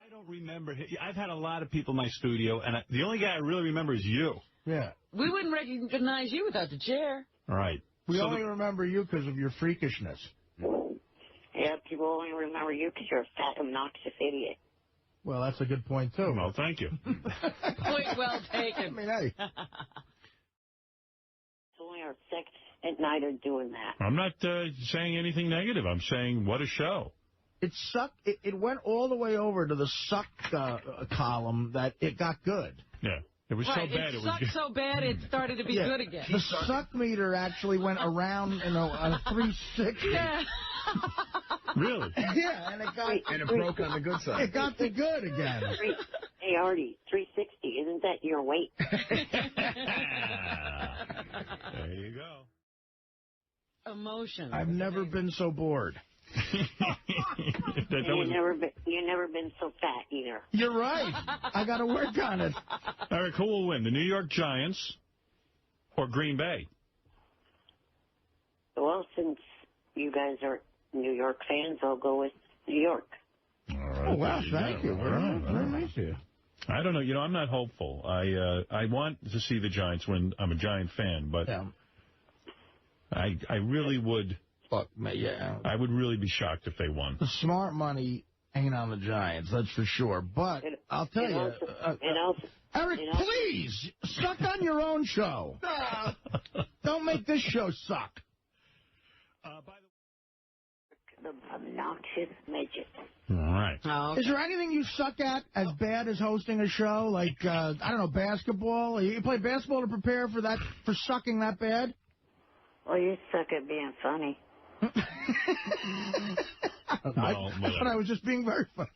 I don't remember. I've had a lot of people in my studio, and the only guy I really remember is you. Yeah. We wouldn't recognize you without the chair. All right. We only remember you because of your freakishness. Yeah, people only remember you because you're a fat, obnoxious idiot. Well, that's a good point, too. Well, thank you. Point well taken. I mean, hey. It's only our sex at night are doing that. I'm not saying anything negative. I'm saying, what a show. It sucked. It went all the way over to the suck column that it got good. Yeah. It was so bad. It sucked so bad it started to be good again. The suck meter actually went around, on a 360. Yeah. Really? Yeah, and it broke on the good side. It got the good again. Hey, Artie, 360, isn't that your weight? There you go. Emotion. I've never been so bored. You've never been so fat either. You're right. I got to work on it. Eric, who will win, the New York Giants or Green Bay? Well, since you guys are New York fans, I'll go with New York. All right. Oh, wow, thank you. Very nice of you. I don't know. I'm not hopeful. I want to see the Giants win. I'm a Giant fan, but I really would. Look, yeah. I would really be shocked if they won. The smart money ain't on the Giants, that's for sure. But I'll tell you, Eric, please, suck on your own show. Don't make this show suck. By The obnoxious midget. All right. Oh, okay. Is there anything you suck at as bad as hosting a show? Like, I don't know, basketball? You play basketball to prepare for sucking that bad? Well, you suck at being funny. I thought I was just being very funny.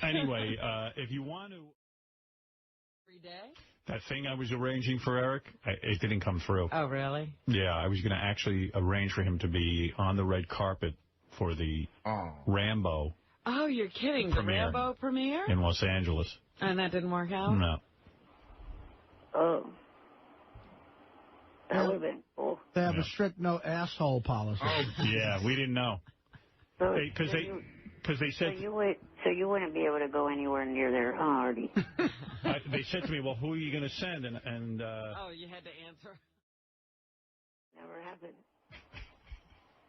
Anyway, if you want to... Every day? That thing I was arranging for Eric, it didn't come through. Oh, really? Yeah, I was going to actually arrange for him to be on the red carpet for the Rambo. Oh, you're kidding. The Rambo premiere? In Los Angeles. And that didn't work out? No. Oh. That would have been cool. They have a strict no asshole policy. Oh, yeah, we didn't know. Because they said... So you wouldn't be able to go anywhere near there, huh, Artie? They said to me, well, who are you going to send? And oh, you had to answer? Never happened.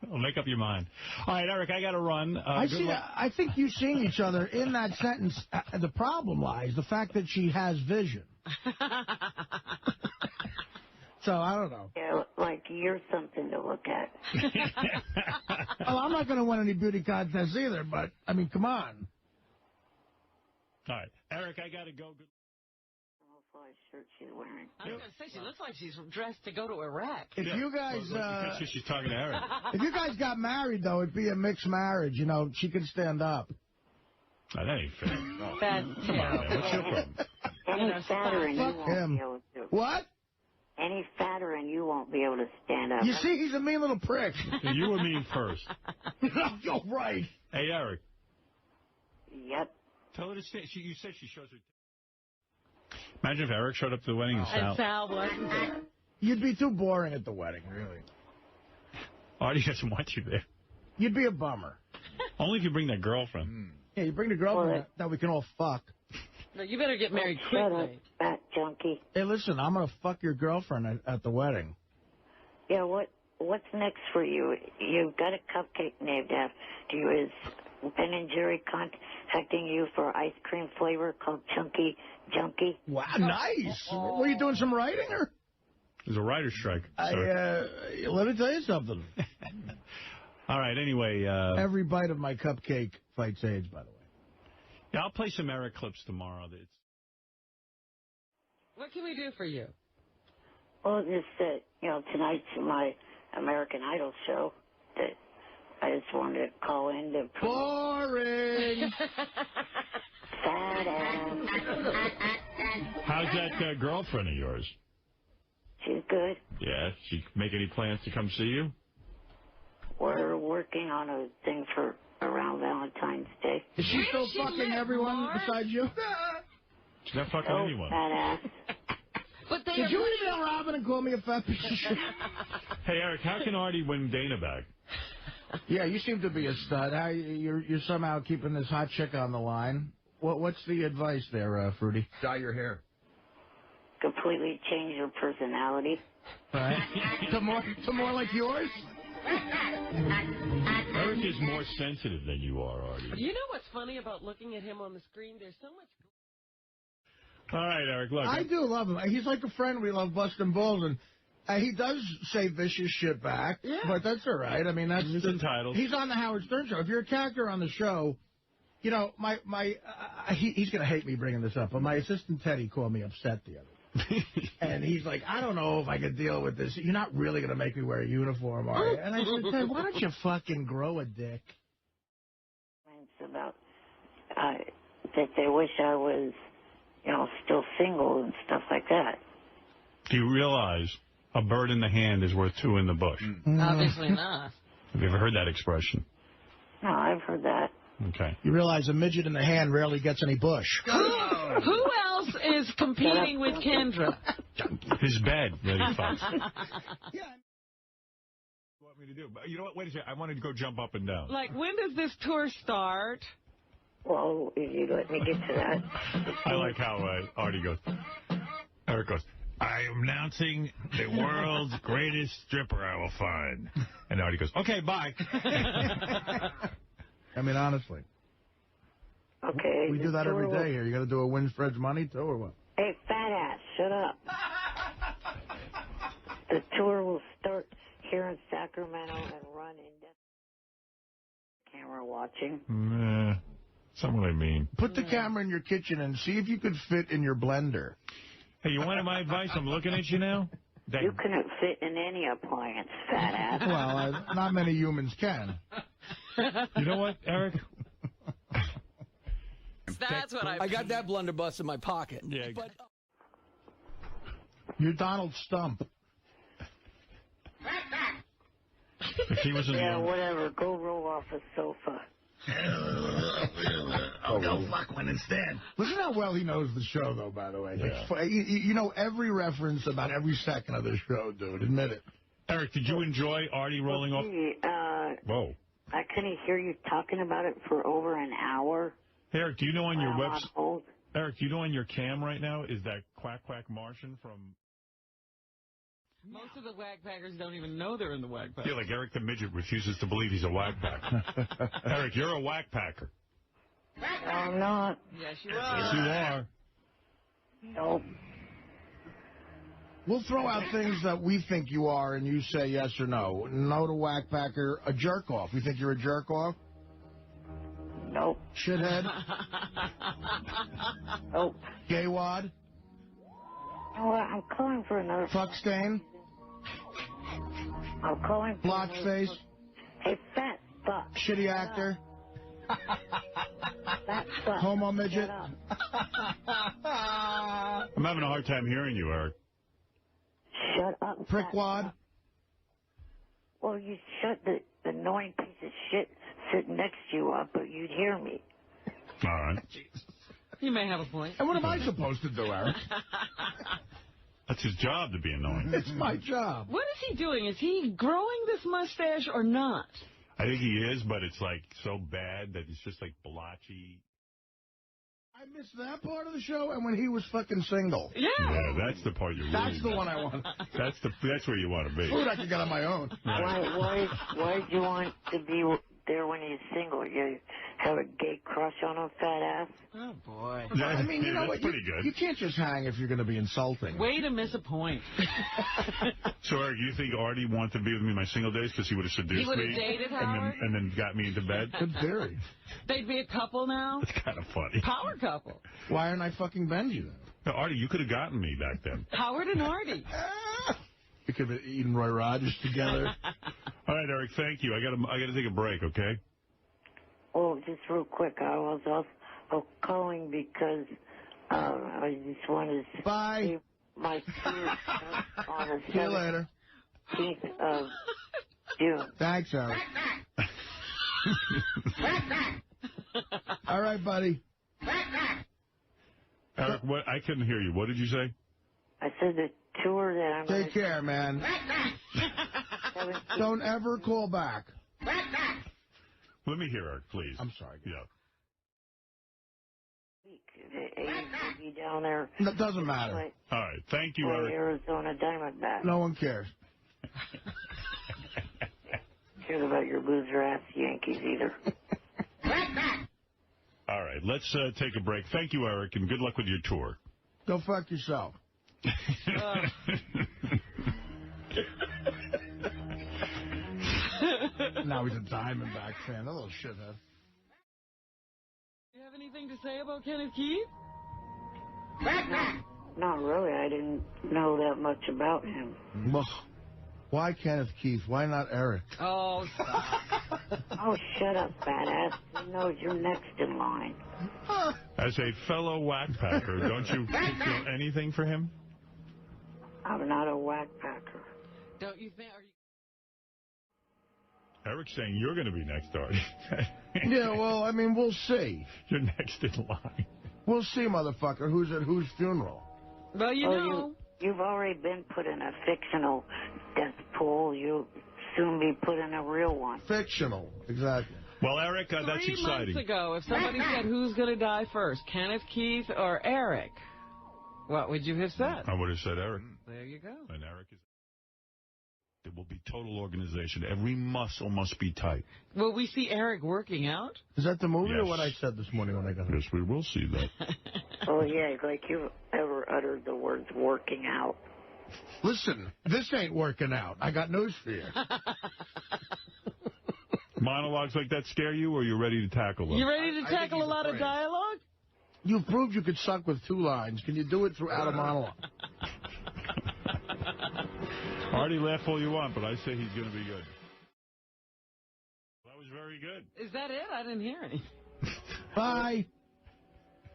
Well, make up your mind. All right, Eric, I got to run. I think you seeing each other in that sentence, the problem lies, the fact that she has vision. So, I don't know. Yeah, like you're something to look at. Well, I'm not going to win any beauty contests either, but, I mean, come on. All right. Eric, I got to go. What shirt she's wearing. I was going to say, she looks like she's dressed to go to Iraq. If you guys... because she's talking to Eric. If you guys got married, though, it'd be a mixed marriage. You know, she could stand up. Oh, that ain't fair. No. That's Come on, man. What's your problem? Any fatter and you Fuck won't him. be able to. What? Any fatter and you won't be able to stand up. You see, he's a mean little prick. You were mean first. You're right. Hey, Eric. Yep. Tell her to stay. You said she shows her... Imagine if Eric showed up to the wedding and Sal wasn't there. You'd be too boring at the wedding, really. Artie doesn't want you there. You'd be a bummer. Only if you bring that girlfriend. Yeah, you bring the girlfriend that we can all fuck. No, you better get married Shut quickly. up, fat junkie. Hey, listen, I'm going to fuck your girlfriend at the wedding. Yeah, what's next for you? You've got a cupcake named after you. Is Ben & Jerry contacting you for ice cream flavor called Chunky Junkie? Wow, nice. Were you doing some writing, or? There's a writer's strike. Let me tell you something. All right, anyway. Every bite of my cupcake fights AIDS, by the way. Yeah, I'll play some Eric clips tomorrow. What can we do for you? Well, just tonight's my American Idol show. That I just wanted to call in to... Boring! Fat ass. How's that girlfriend of yours? She's good. Yeah, she make any plans to come see you? We're working on a thing for around Valentine's Day. Is she still fucking everyone besides you? She's not fucking anyone. Fat ass. But did you email Robin and call me a fat piece of shit? Hey, Eric, how can Artie win Dana back? Yeah, you seem to be a stud. You're somehow keeping this hot chick on the line. What's the advice there, Fruity? Dye your hair. Completely change your personality. Right. to more like yours? Eric is more sensitive than you are, Artie. You know what's funny about looking at him on the screen? There's so much... All right, Eric, look. I do love him. He's like a friend. We love busting balls, and he does say vicious shit back, but that's all right. I mean, he's entitled. He's on the Howard Stern show. If you're a character on the show, You know, he's going to hate me bringing this up, but my assistant Teddy called me upset the other day. And he's like, I don't know if I could deal with this. You're not really going to make me wear a uniform, are you? And I said, Ted, why don't you fucking grow a dick? It's about that they wish I was, you know, still single and stuff like that. Do you realize a bird in the hand is worth two in the bush? Obviously not. Have you ever heard that expression? No, I've heard that. Okay. You realize a midget in the hand rarely gets any bush. Who else is competing with Kendra? His bed, Lady Fox. Yeah. What want me to do? But you know what? Wait a second. I wanted to go jump up and down. Like, when does this tour start? Well, if you let me get to that. I like how Artie goes. Eric goes, I am announcing the world's greatest stripper I will find. And Artie goes, okay, bye. I mean, honestly. Okay. We do that every day here. You got to do a win Fred's money, too, or what? Hey, fat ass, shut up. The tour will start here in Sacramento and run in camera watching. Nah, that's not what I mean. Put the camera in your kitchen and see if you could fit in your blender. Hey, you wanted my advice? I'm looking at you now. You couldn't fit in any appliance, fat ass. Well, not many humans can. You know what, Eric? That's what I got that blunderbuss in my pocket. Yeah. But, You're Donald Stump. If he was in yeah, whatever. Go roll off a sofa. I'll go fuck one instead. Listen how well he knows the show, though, by the way. Yeah. You know every reference about every second of the show, dude. Admit it. Eric, did you enjoy Artie rolling off? Whoa. I couldn't hear you talking about it for over an hour. Eric, do you know on your website? Eric, do you know on your cam right now is that Quack Quack Martian from... Most of the wagpackers don't even know they're in the wagpacker. Yeah, like Eric the Midget refuses to believe he's a wagpacker. Eric, you're a wagpacker. I'm not. Yes, you are. Yes, you are. Nope. We'll throw out things that we think you are, and you say yes or no. No to whackpacker, a jerk-off. You think you're a jerk-off? Nope. Shithead? Nope. Gaywad? You know what? I'm calling for another... Fuck stain? I'm calling for... Blotch face? Hey, fat fuck. Shitty actor? Fat fuck. Homo midget? I'm having a hard time hearing you, Eric. Shut up. Prickwad? Well, you shut the annoying piece of shit sitting next to you up, but you'd hear me. All right. You may have a point. And what am I supposed to do, Eric? That's his job to be annoying. It's my job. What is he doing? Is he growing this mustache or not? I think he is, but it's like so bad that it's just like blotchy. I missed that part of the show, and when he was fucking single. Yeah. Yeah, that's the part you really That's the one I want. That's where you want to be. Food I could get on my own. Why did you want to be there when he's single? You have a gay crush on him, fat ass? Oh, boy. Yeah, I mean, you know what? Pretty good. You can't just hang if you're going to be insulting. Way to miss a point. So, Eric, you think Artie wanted to be with me in my single days because he would have seduced me? He would have dated Howard? And then got me into bed? Good theory. They'd be a couple now? It's kind of funny. Power couple. Why aren't I fucking Benji then? No, Artie, you could have gotten me back then. Howard and Artie. We could have eaten Roy Rogers together. All right, Eric, thank you. I got to take a break, okay? Oh, just real quick, I was also calling because I just wanted to Bye. My tour on the See you later. 17th of June. Thanks, Eric. All right, buddy. Eric, what? I couldn't hear you. What did you say? I said the tour that I'm Take care, man. Don't ever call back. Let me hear, Eric, please. I'm sorry. Yeah. The A's will be down there. That doesn't matter. All right. Thank you, Eric. Arizona Diamondbacks. No one cares. Cares about your loser-ass Yankees either. All right. Let's take a break. Thank you, Eric, and good luck with your tour. Go fuck yourself. Now he's a Diamondback fan. That little shithead. You have anything to say about Kenneth Keith? Not really. I didn't know that much about him. Well, why Kenneth Keith? Why not Eric? Oh, stop. Oh, shut up, badass. You know you're next in line. As a fellow whackpacker, don't you feel anything for him? I'm not a whackpacker. Don't you think... Eric's saying you're going to be next, Artie. Yeah, well, I mean, we'll see. You're next in line. We'll see, motherfucker. Who's at whose funeral? Well, you know. You've already been put in a fictional death pool. You'll soon be put in a real one. Fictional, exactly. Well, Eric, that's 3 exciting. months ago, if somebody said who's going to die first, Kenneth Keith or Eric, what would you have said? I would have said Eric. There you go. And Eric is... It will be total organization. Every muscle must be tight. Will we see Eric working out? Is that the movie Yes. or what I said this morning when I got home? Yes, we will see that. Oh, yeah, like you've ever uttered the words working out. Listen, this ain't working out. I got news for you. Monologues like that scare you, or you're ready to tackle them? You ready to tackle a lot of dialogue? You proved you could suck with 2 lines. Can you do it throughout a monologue? Artie, laugh all you want, but I say he's going to be good. That was very good. Is that it? I didn't hear any. Bye.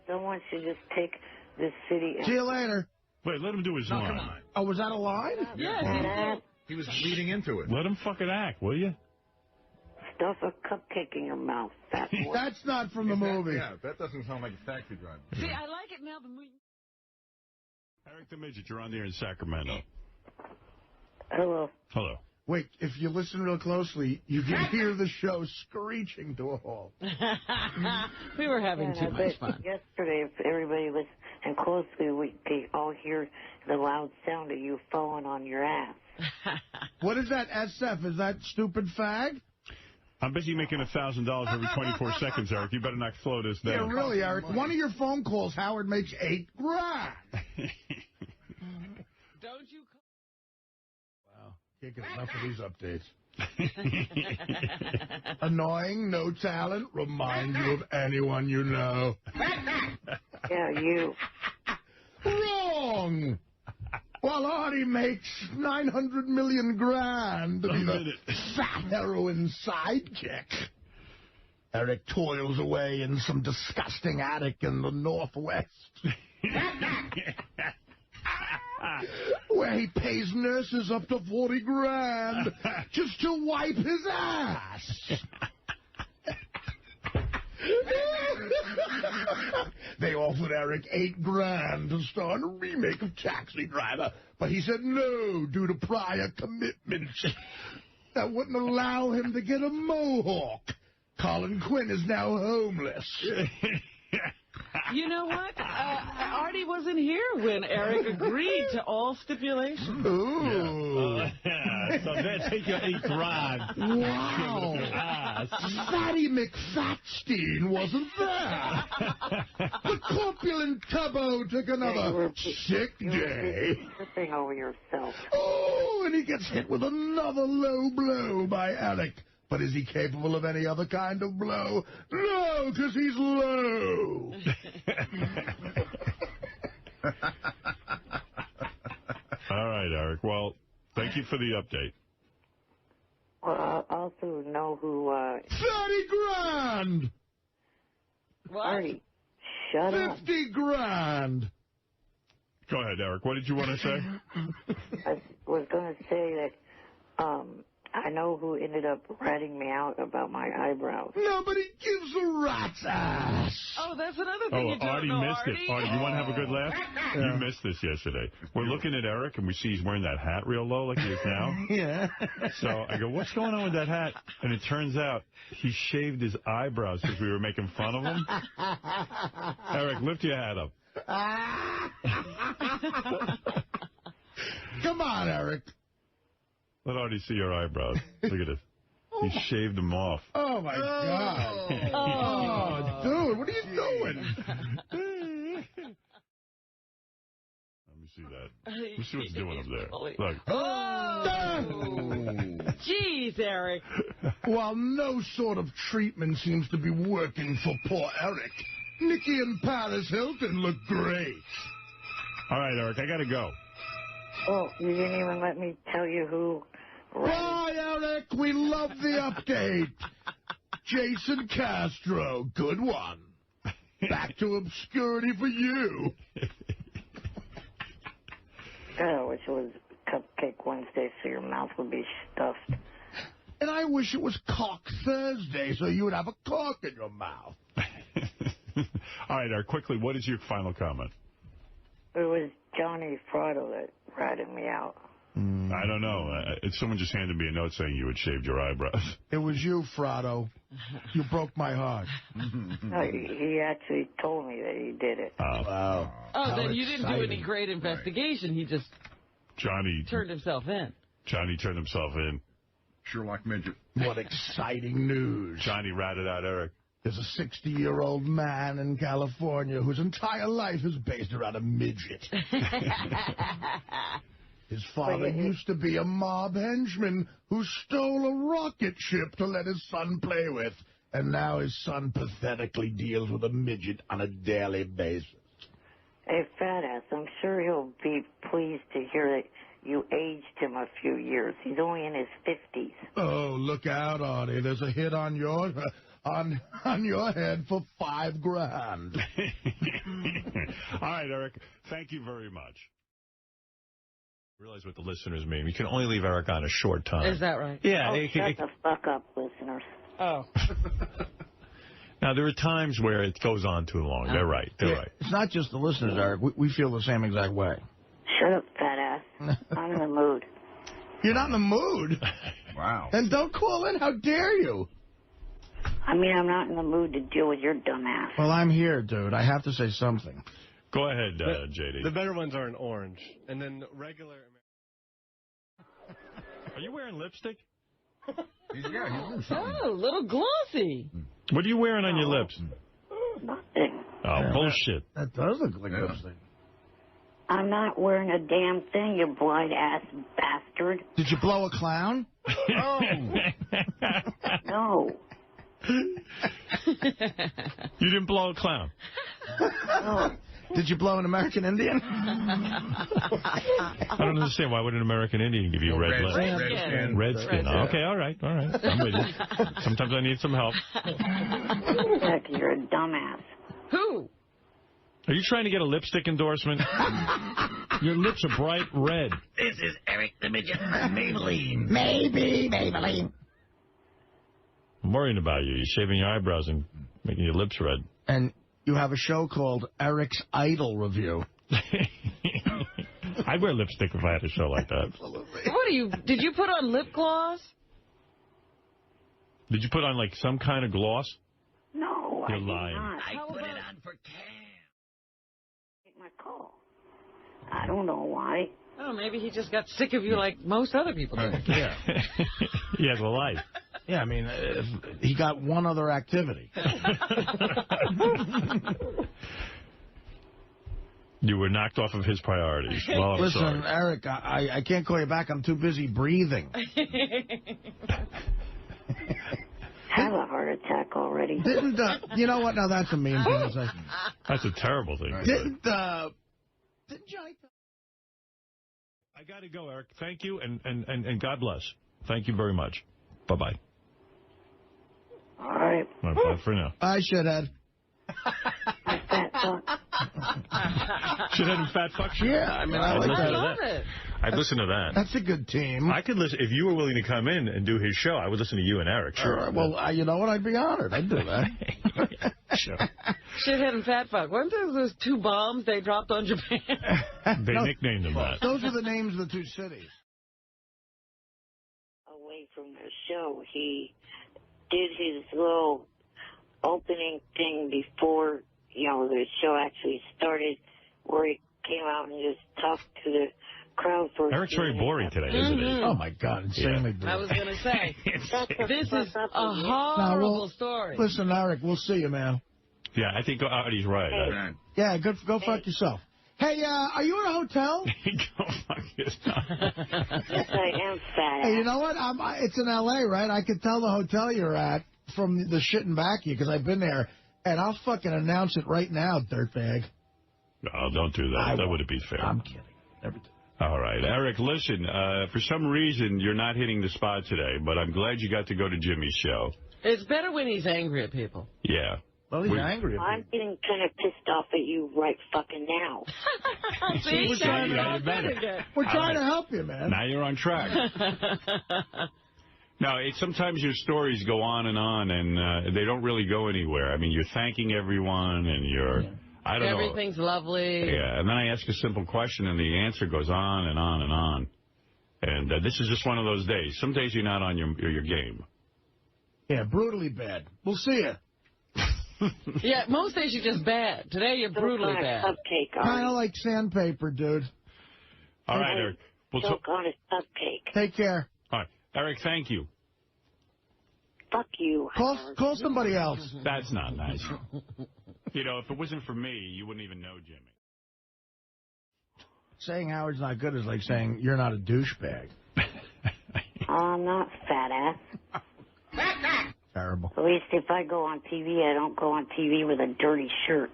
Someone should just take this city... See you later. Wait, let him do his line. Oh, was that a line? Yeah. He was leading into it. Let him fucking act, will you? Stuff a cupcake in your mouth, fat boy. That's not from the movie. Yeah, that doesn't sound like a taxi driver. See, I like it now. Eric the Midget, you're on there in Sacramento. Hello. Hello. Wait, if you listen real closely, you can hear the show screeching to a halt. We were having too much fun. Yesterday, if everybody listened closely, we could all hear the loud sound of you falling on your ass. What is that, SF? Is that stupid fag? I'm busy making $1,000 every 24 seconds, Eric. You better not slow this down. Yeah, really, Eric. One of your phone calls, Howard makes $8 grand. Don't you... Wow. Can't get enough of these updates. Annoying, no talent, remind you of anyone you know. Yeah, you. Wrong! While Artie makes 900 million grand to be the fat heroin sidekick, Eric toils away in some disgusting attic in the Northwest. Where he pays nurses up to 40 grand just to wipe his ass. They offered Eric $8 grand to star in a remake of Taxi Driver, but he said no due to prior commitments that wouldn't allow him to get a mohawk. Colin Quinn is now homeless. You know what? Artie wasn't here when Eric agreed to all stipulations. Ooh. So that's take your $8 grand. Wow. Fatty McFatstein wasn't there. The corpulent Tubbo took another sick day. Tripping over yourself. Oh, and he gets hit with another low blow by Eric. But is he capable of any other kind of blow? No, because he's low. All right, Eric. Well, thank you for the update. Well, I also know who... 30 grand! Artie, shut up. 50 grand! Go ahead, Eric. What did you want to say? I was going to say that I know who ended up ratting me out about my eyebrows. Nobody gives a rat's ass. Oh, that's another thing you don't Artie know, missed Artie. it. Artie, you want to have a good laugh? Yeah. You missed this yesterday. We're looking at Eric, and we see he's wearing that hat real low like he is now. Yeah. So I go, what's going on with that hat? And it turns out he shaved his eyebrows because we were making fun of him. Eric, lift your hat up. Come on, Eric. Let Artie see your eyebrows. Look at this. He shaved them off. Oh, my God. Oh, dude, what are you doing? Let me see that. Let me see what's doing up there. Look. Oh! Jeez, Eric. While no sort of treatment seems to be working for poor Eric, Nikki and Paris Hilton look great. All right, Eric, I got to go. Oh, you didn't even let me tell you who. Bye, Eric. We love the update. Jason Castro, good one. Back to obscurity for you. I wish it was Cupcake Wednesday so your mouth would be stuffed. And I wish it was Cock Thursday so you would have a cork in your mouth. All right, Eric, quickly, what is your final comment? It was Johnny Frotto that ratted me out. I don't know. Someone just handed me a note saying you had shaved your eyebrows. It was you, Frotto. You broke my heart. No, he actually told me that he did it. Wow. Oh, How then you didn't do any great investigation. He just turned himself in. Johnny turned himself in. Sherlock Midget. What exciting news. Johnny ratted out Eric. There's a 60-year-old man in California whose entire life is based around a midget. His father used to be a mob henchman who stole a rocket ship to let his son play with. And now his son pathetically deals with a midget on a daily basis. Hey, fat ass, I'm sure he'll be pleased to hear that you aged him a few years. He's only in his 50s. Oh, look out, Artie. There's a hit on your head for $5,000. All right, Eric, thank you very much. Realize what the listeners mean. We can only leave Eric on a short time. Is that right? Yeah. Oh, shut the fuck up, listeners. Oh. Now, there are times where it goes on too long. They're right. They're right. It's not just the listeners, Eric. We feel the same exact way. Shut up, fat ass. I'm in the mood. You're not in the mood? Wow. Then don't call in. How dare you? I mean, I'm not in the mood to deal with your dumb ass. Well, I'm here, dude. I have to say something. Go ahead, JD. The better ones are in orange. And then regular... Are you wearing lipstick? Yeah, he's Oh, a little glossy. What are you wearing on your lips? Nothing. Oh, bullshit. That does look like lipstick. I'm not wearing a damn thing, you blind-ass bastard. Did you blow a clown? Oh. No. You didn't blow a clown? No. Did you blow an American Indian? I don't understand. Why would an American Indian give you red lips? Redskin. Redskin. Okay, all right. I'm with you. Sometimes I need some help. Heck, you're a dumbass. Who? Are you trying to get a lipstick endorsement? Your lips are bright red. This is Eric the Midget from Maybelline. Maybe Maybelline. I'm worrying about you. You're shaving your eyebrows and making your lips red. And you have a show called Eric's Idol Review. I'd wear lipstick if I had a show like that. What are you? Did you put on lip gloss? Did you put on, like, some kind of gloss? No, You're I did lying. not. I put it on for Cam. Take my call. I don't know why. Oh, maybe he just got sick of you like most other people do. Yeah. He has a life. Yeah, I mean, he got one other activity. You were knocked off of his priorities. Well, I'm Listen, sorry. Eric, I can't call you back. I'm too busy breathing. Have a heart attack already. Didn't, you know what? Now, that's a mean thing to say. That's a terrible thing. Didn't Johnny... I got to go, Eric. Thank you, and God bless. Thank you very much. Bye-bye. All right. Bye for now. Bye, shithead. Fat fuck. Shithead and fat fuck? Yeah, I mean, I like I that. love it. I'd listen to that. That's a good team. I could listen. If you were willing to come in and do his show, I would listen to you and Eric. Sure. Well, you know what? I'd be honored. I'd do that. Sure. Shithead and fat fuck. Weren't those two bombs they dropped on Japan? They nicknamed them that. Those are the names of the two cities. Away from the show, he did his little opening thing before, the show actually started, where he came out and just talked to the crowd for... Eric's very boring today, isn't he? Oh, my God. Insanely boring. I was going to say, this is a horrible story. Listen, Eric, we'll see you, man. Yeah, I think Artie's right. Yeah, go fuck yourself. Hey, are you in a hotel? Go fuck yourself. Yes, I am fat. Hey, you know what? It's in L.A., right? I could tell the hotel you're at from the shitting back you, because I've been there. And I'll fucking announce it right now, dirtbag. No, don't do that. That wouldn't be fair. I'm kidding. Everything. All right. Eric, listen, for some reason, you're not hitting the spot today, but I'm glad you got to go to Jimmy's show. It's better when he's angry at people. Yeah. Well, he's angry at me. I'm getting kind of pissed off at you right fucking now. See, we're trying to help you, man. Now you're on track. No, sometimes your stories go on, and they don't really go anywhere. I mean, you're thanking everyone, and you're, I don't know. Everything's lovely. Yeah, and then I ask a simple question, and the answer goes on and on and on. And this is just one of those days. Some days you're not on your game. Yeah, brutally bad. We'll see you. Yeah, most days you're just bad. Today you're brutally bad. Kind of like sandpaper, dude. All right, Eric. Choke on a cupcake. Take care. All right. Eric, thank you. Fuck you. Call somebody else. That's not nice. You know, if it wasn't for me, you wouldn't even know Jimmy. Saying Howard's not good is like saying you're not a douchebag. Oh, I'm not, fat ass. Terrible. At least if I go on TV, I don't go on TV with a dirty shirt.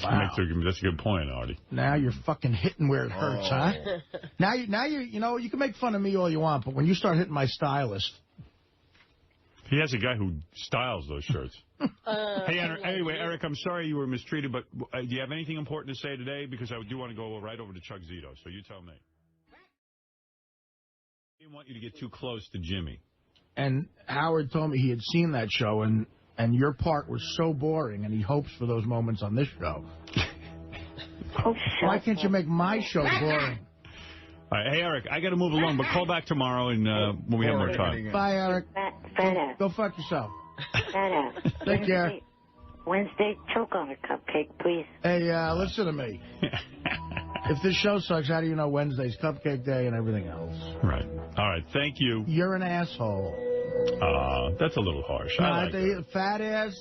Wow. That's a good point, Artie. Now you're fucking hitting where it hurts, huh? Now you can make fun of me all you want, but when you start hitting my stylist. He has a guy who styles those shirts. Hey, anyway, Eric, I'm sorry you were mistreated, but do you have anything important to say today? Because I do want to go right over to Chuck Zito, so you tell me. I didn't want you to get too close to Jimmy. And Howard told me he had seen that show, and your part was so boring, and he hopes for those moments on this show. Why can't you make my show boring? All right, hey, Eric, I got to move along, but call back tomorrow and when we have more time. Bye, Eric. Go fuck yourself. Take care. Wednesday, choke on a cupcake, please. Hey, listen to me. If this show sucks, how do you know Wednesday's Cupcake Day and everything else? Right. All right, thank you. You're an asshole. That's a little harsh. I like that. Fat ass,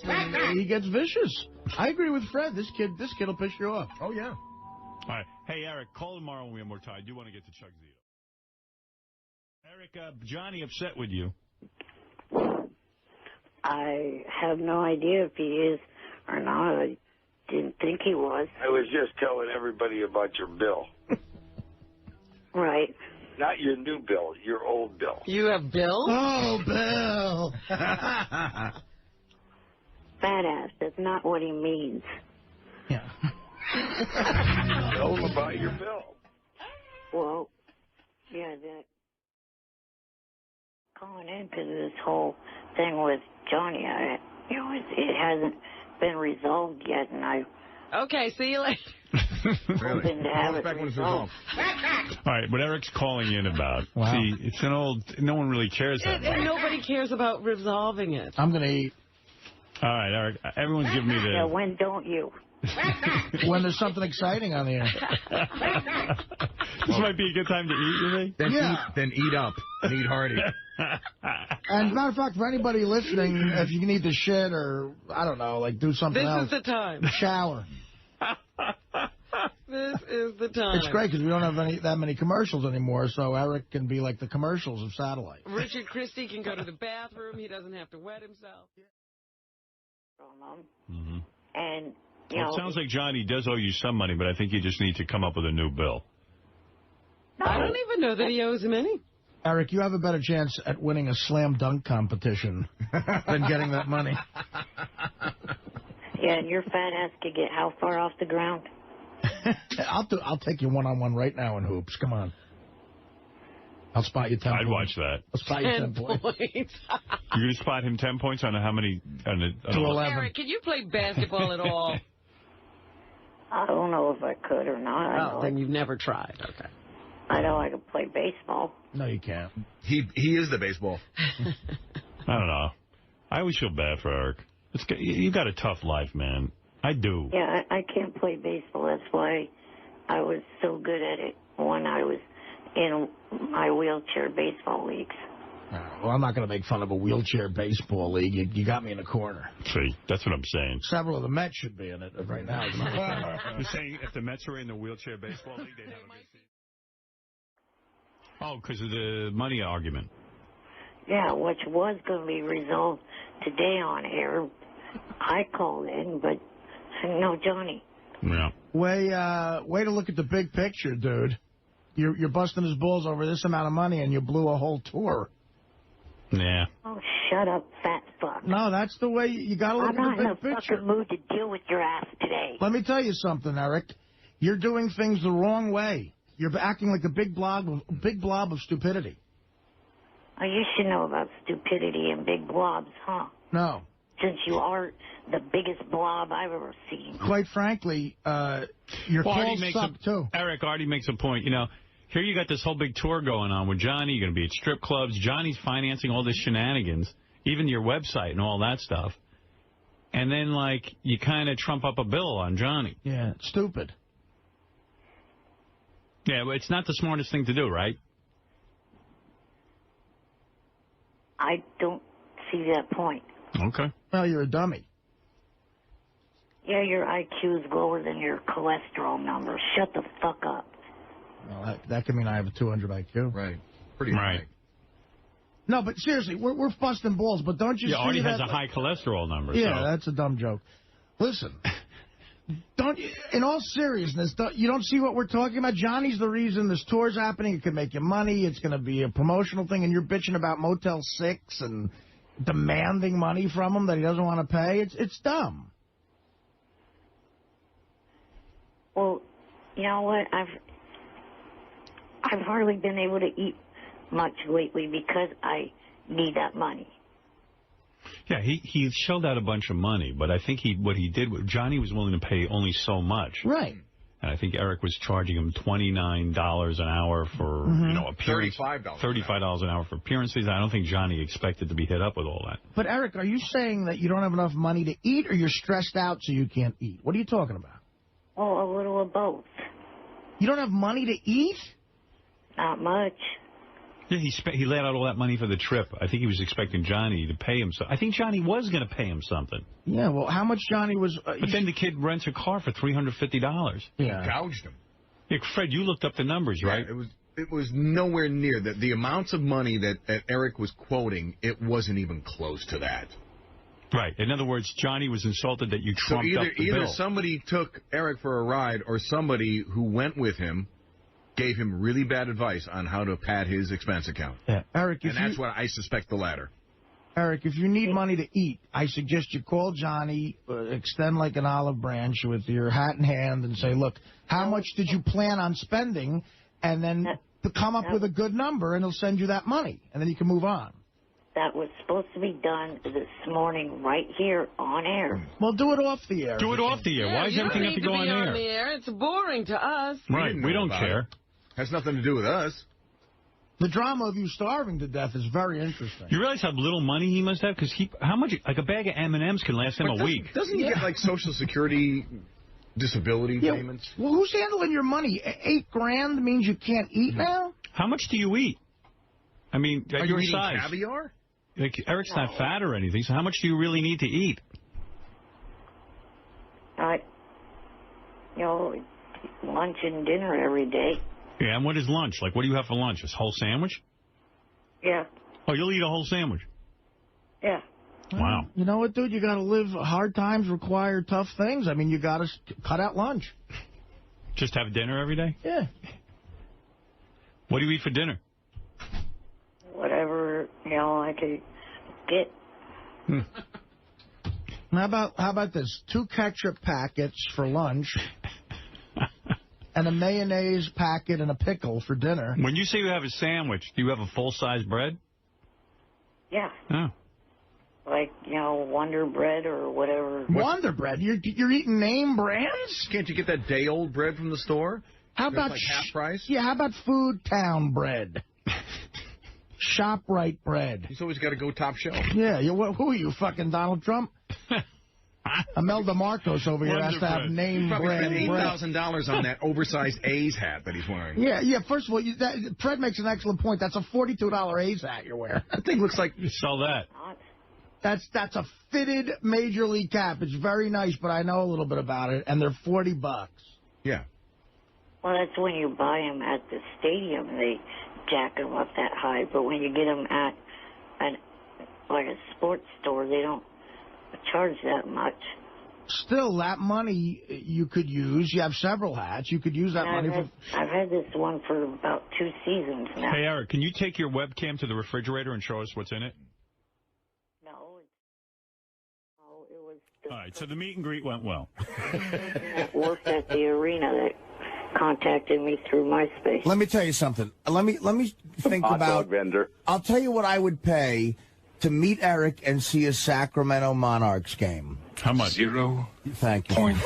he gets vicious. I agree with Fred. This kid will piss you off. Oh, yeah. All right. Hey, Eric, call tomorrow when we have more time. I do want to get to Chuck Zito. Eric, Johnny upset with you. I have no idea if he is or not. I didn't think he was. I was just telling everybody about your bill. Right. Not your new bill, your old bill. You have Bill? Oh, Bill. Fat ass. That's not what he means. Yeah. Tell him about your bill. Well, yeah, that calling in because of this whole thing with Johnny. It hasn't been resolved yet, and I. Okay, see you later. Hoping to have it resolved. All right, what Eric's calling in about. Wow. See, it's an old. No one really cares that much. And nobody cares about resolving it. I'm gonna eat. All right, Eric. Everyone's giving me the. Yeah, when don't you? When there's something exciting on the air. This might be a good time to eat, you think? Then eat up and eat hearty. And as a matter of fact, for anybody listening, if you need to shit or, I don't know, like do something else. This is the time. Shower. This is the time. It's great because we don't have that many commercials anymore, so Eric can be like the commercials of satellite. Richard Christie can go to the bathroom. He doesn't have to wet himself. Mm-hmm. And, it sounds like Johnny does owe you some money, but I think you just need to come up with a new bill. I don't even know that he owes him any. Eric, you have a better chance at winning a slam dunk competition than getting that money. Yeah, and your fat ass could get how far off the ground? I'll take you one-on-one right now in hoops. Come on. I'll spot you 10 points. I'd watch that. I'll spot you 10 points. You're going to spot him 10 points on how many? On to 11. Eric, can you play basketball at all? I don't know if I could or not. Then you've never tried. Okay. I know I could play baseball. No, you can't. He is the baseball. I don't know. I always feel bad for Eric. You got a tough life, man. I do. Yeah, I can't play baseball. That's why I was so good at it when I was in my wheelchair baseball leagues. Well, I'm not going to make fun of a wheelchair baseball league. You got me in a corner. See, that's what I'm saying. Several of the Mets should be in it right now. You're saying if the Mets were in the wheelchair baseball league, they'd have a good season? Oh, because of the money argument. Yeah, which was going to be resolved today on air, I called in, but no Johnny. Yeah. Way to look at the big picture, dude. You're busting his balls over this amount of money, and you blew a whole tour. Yeah. Oh, shut up, fat fuck. No, that's the way you got to look at the big picture. I'm not in a fucking mood to deal with your ass today. Let me tell you something, Eric. You're doing things the wrong way. You're acting like a big blob of stupidity. Oh, you should know about stupidity and big blobs, huh? No. Since you are the biggest blob I've ever seen. Quite frankly, your calls suck, too. Eric, Artie makes a point. You know, here you got this whole big tour going on with Johnny. You're going to be at strip clubs. Johnny's financing all this shenanigans, even your website and all that stuff. And then, like, you kind of trump up a bill on Johnny. Yeah, it's stupid. Yeah, but it's not the smartest thing to do, right? I don't see that point. Okay. Well, you're a dummy. Yeah, your IQ's lower than your cholesterol number. Shut the fuck up. Well, that could mean I have a 200 IQ. Right. Pretty high. No, but seriously, we're busting balls, but don't you see that... Artie has a high cholesterol number. Yeah, so. That's a dumb joke. Listen, in all seriousness, you don't see what we're talking about? Johnny's the reason this tour's happening. It could make you money. It's going to be a promotional thing, and you're bitching about Motel 6 and demanding money from him that he doesn't want to pay. It's dumb. Well, you know what? I've hardly been able to eat much lately because I need that money. Yeah, he shelled out a bunch of money, but I think what he did, Johnny was willing to pay only so much. Right. And I think Eric was charging him $29 an hour for, appearance. $35 an hour for appearances. I don't think Johnny expected to be hit up with all that. But, Eric, are you saying that you don't have enough money to eat, or you're stressed out so you can't eat? What are you talking about? Oh, a little of both. You don't have money to eat? Not much. Yeah, he laid out all that money for the trip. I think he was expecting Johnny to pay him. I think Johnny was going to pay him something. Yeah, well, how much Johnny was... but then the kid rents a car for $350. Yeah. Gouged him. Yeah, Fred, you looked up the numbers, right? It was nowhere near that. The amounts of money that Eric was quoting, it wasn't even close to that. Right. In other words, Johnny was insulted that you trumped up the bill. Either somebody took Eric for a ride or somebody who went with him gave him really bad advice on how to pad his expense account. Yeah, Eric, and that's what I suspect the latter. Eric, if you need money to eat, I suggest you call Johnny, extend like an olive branch with your hat in hand and say, look, how much did you plan on spending? And then come up with a good number, and he'll send you that money. And then you can move on. That was supposed to be done this morning right here on air. Well, do it off the air. Do it off the air. Why does everything have to go on air? On the air? It's boring to us. Right. We don't care. Has nothing to do with us. The drama of you starving to death is very interesting. You realize how little money he must have? Because how much? Like a bag of M&Ms can last him a week. Doesn't he get like Social Security disability payments? Well, who's handling your money? $8 grand means you can't eat now? How much do you eat? I mean, at your size. Caviar? Like, Eric's not fat or anything, so how much do you really need to eat? Lunch and dinner every day. Yeah, and what is lunch? Like, what do you have for lunch? A whole sandwich? Yeah. Oh, you'll eat a whole sandwich? Yeah. Wow. You know what, dude? You got to live. Hard times require tough things. I mean, you got to cut out lunch. Just have dinner every day? Yeah. What do you eat for dinner? Whatever, I could get. How about this? 2 ketchup packets for lunch. And a mayonnaise packet and a pickle for dinner. When you say you have a sandwich, do you have a full-size bread? Yeah. Oh. Like, Wonder Bread or whatever. Wonder Bread? You're eating name brands? Can't you get that day-old bread from the store? How about like half price? Yeah, how about Food Town bread? ShopRite bread. He's always got to go top shelf. Yeah, who are you, fucking Donald Trump? Imelda Marcos over here has to have name brand bread. $8,000 on that oversized A's hat that he's wearing. Yeah. First of all, Fred makes an excellent point. That's a $42 A's hat you're wearing. That thing looks like you sell that. That's a fitted Major League cap. It's very nice, but I know a little bit about it, and they're $40. Yeah. Well, that's when you buy them at the stadium. They jack them up that high, but when you get them at a sports store, they don't charge that much. Still, that money you could use. You have several hats. You could use that money for... I've had this one for about 2 seasons now. Hey, Eric, can you take your webcam to the refrigerator and show us what's in it? No, it was... All right, so the meet and greet went well. That worked at the arena that contacted me through MySpace. Let me tell you something. Let me think Hot about... dog vendor. I'll tell you what I would pay to meet Eric and see a Sacramento Monarchs game. How much? 0. Thank you. Point.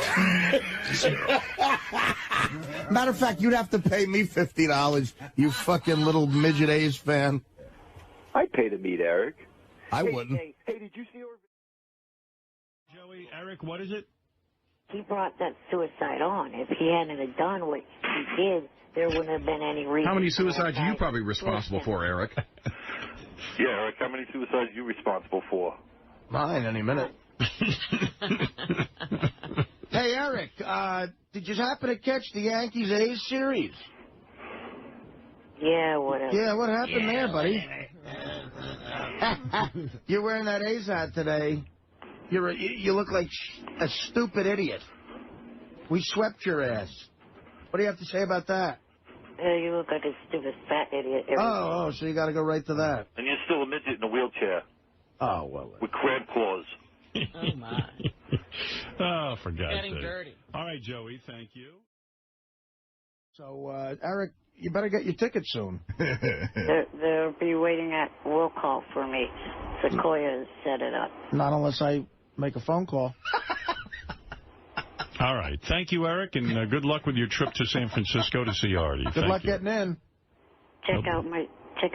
Matter of fact, you'd have to pay me $50, you fucking little Midget A's fan. I'd pay to meet Eric. I wouldn't. Hey, did you see our... Joey, Eric, what is it? He brought that suicide on. If he hadn't have done what he did, there wouldn't have been any reason. How many suicides are you probably responsible for, Eric? Yeah, Eric, how many suicides are you responsible for? Mine, any minute. Hey, Eric, did you happen to catch the Yankees-A's series? Yeah, whatever. Yeah, what happened there, buddy? You're wearing that A's hat today. You look like a stupid idiot. We swept your ass. What do you have to say about that? You look like a stupid fat idiot. Oh, so you got to go right to that. And you're still a midget in a wheelchair. Oh, well. With crab claws. Oh, my. Oh, for God's Getting sake. dirty. All right, Joey, thank you. So, Eric, you better get your ticket soon. They'll be waiting at will call for me. Sequoia has set it up. Not unless I make a phone call. All right. Thank you, Eric, and good luck with your trip to San Francisco to see Artie. Good luck getting in. Check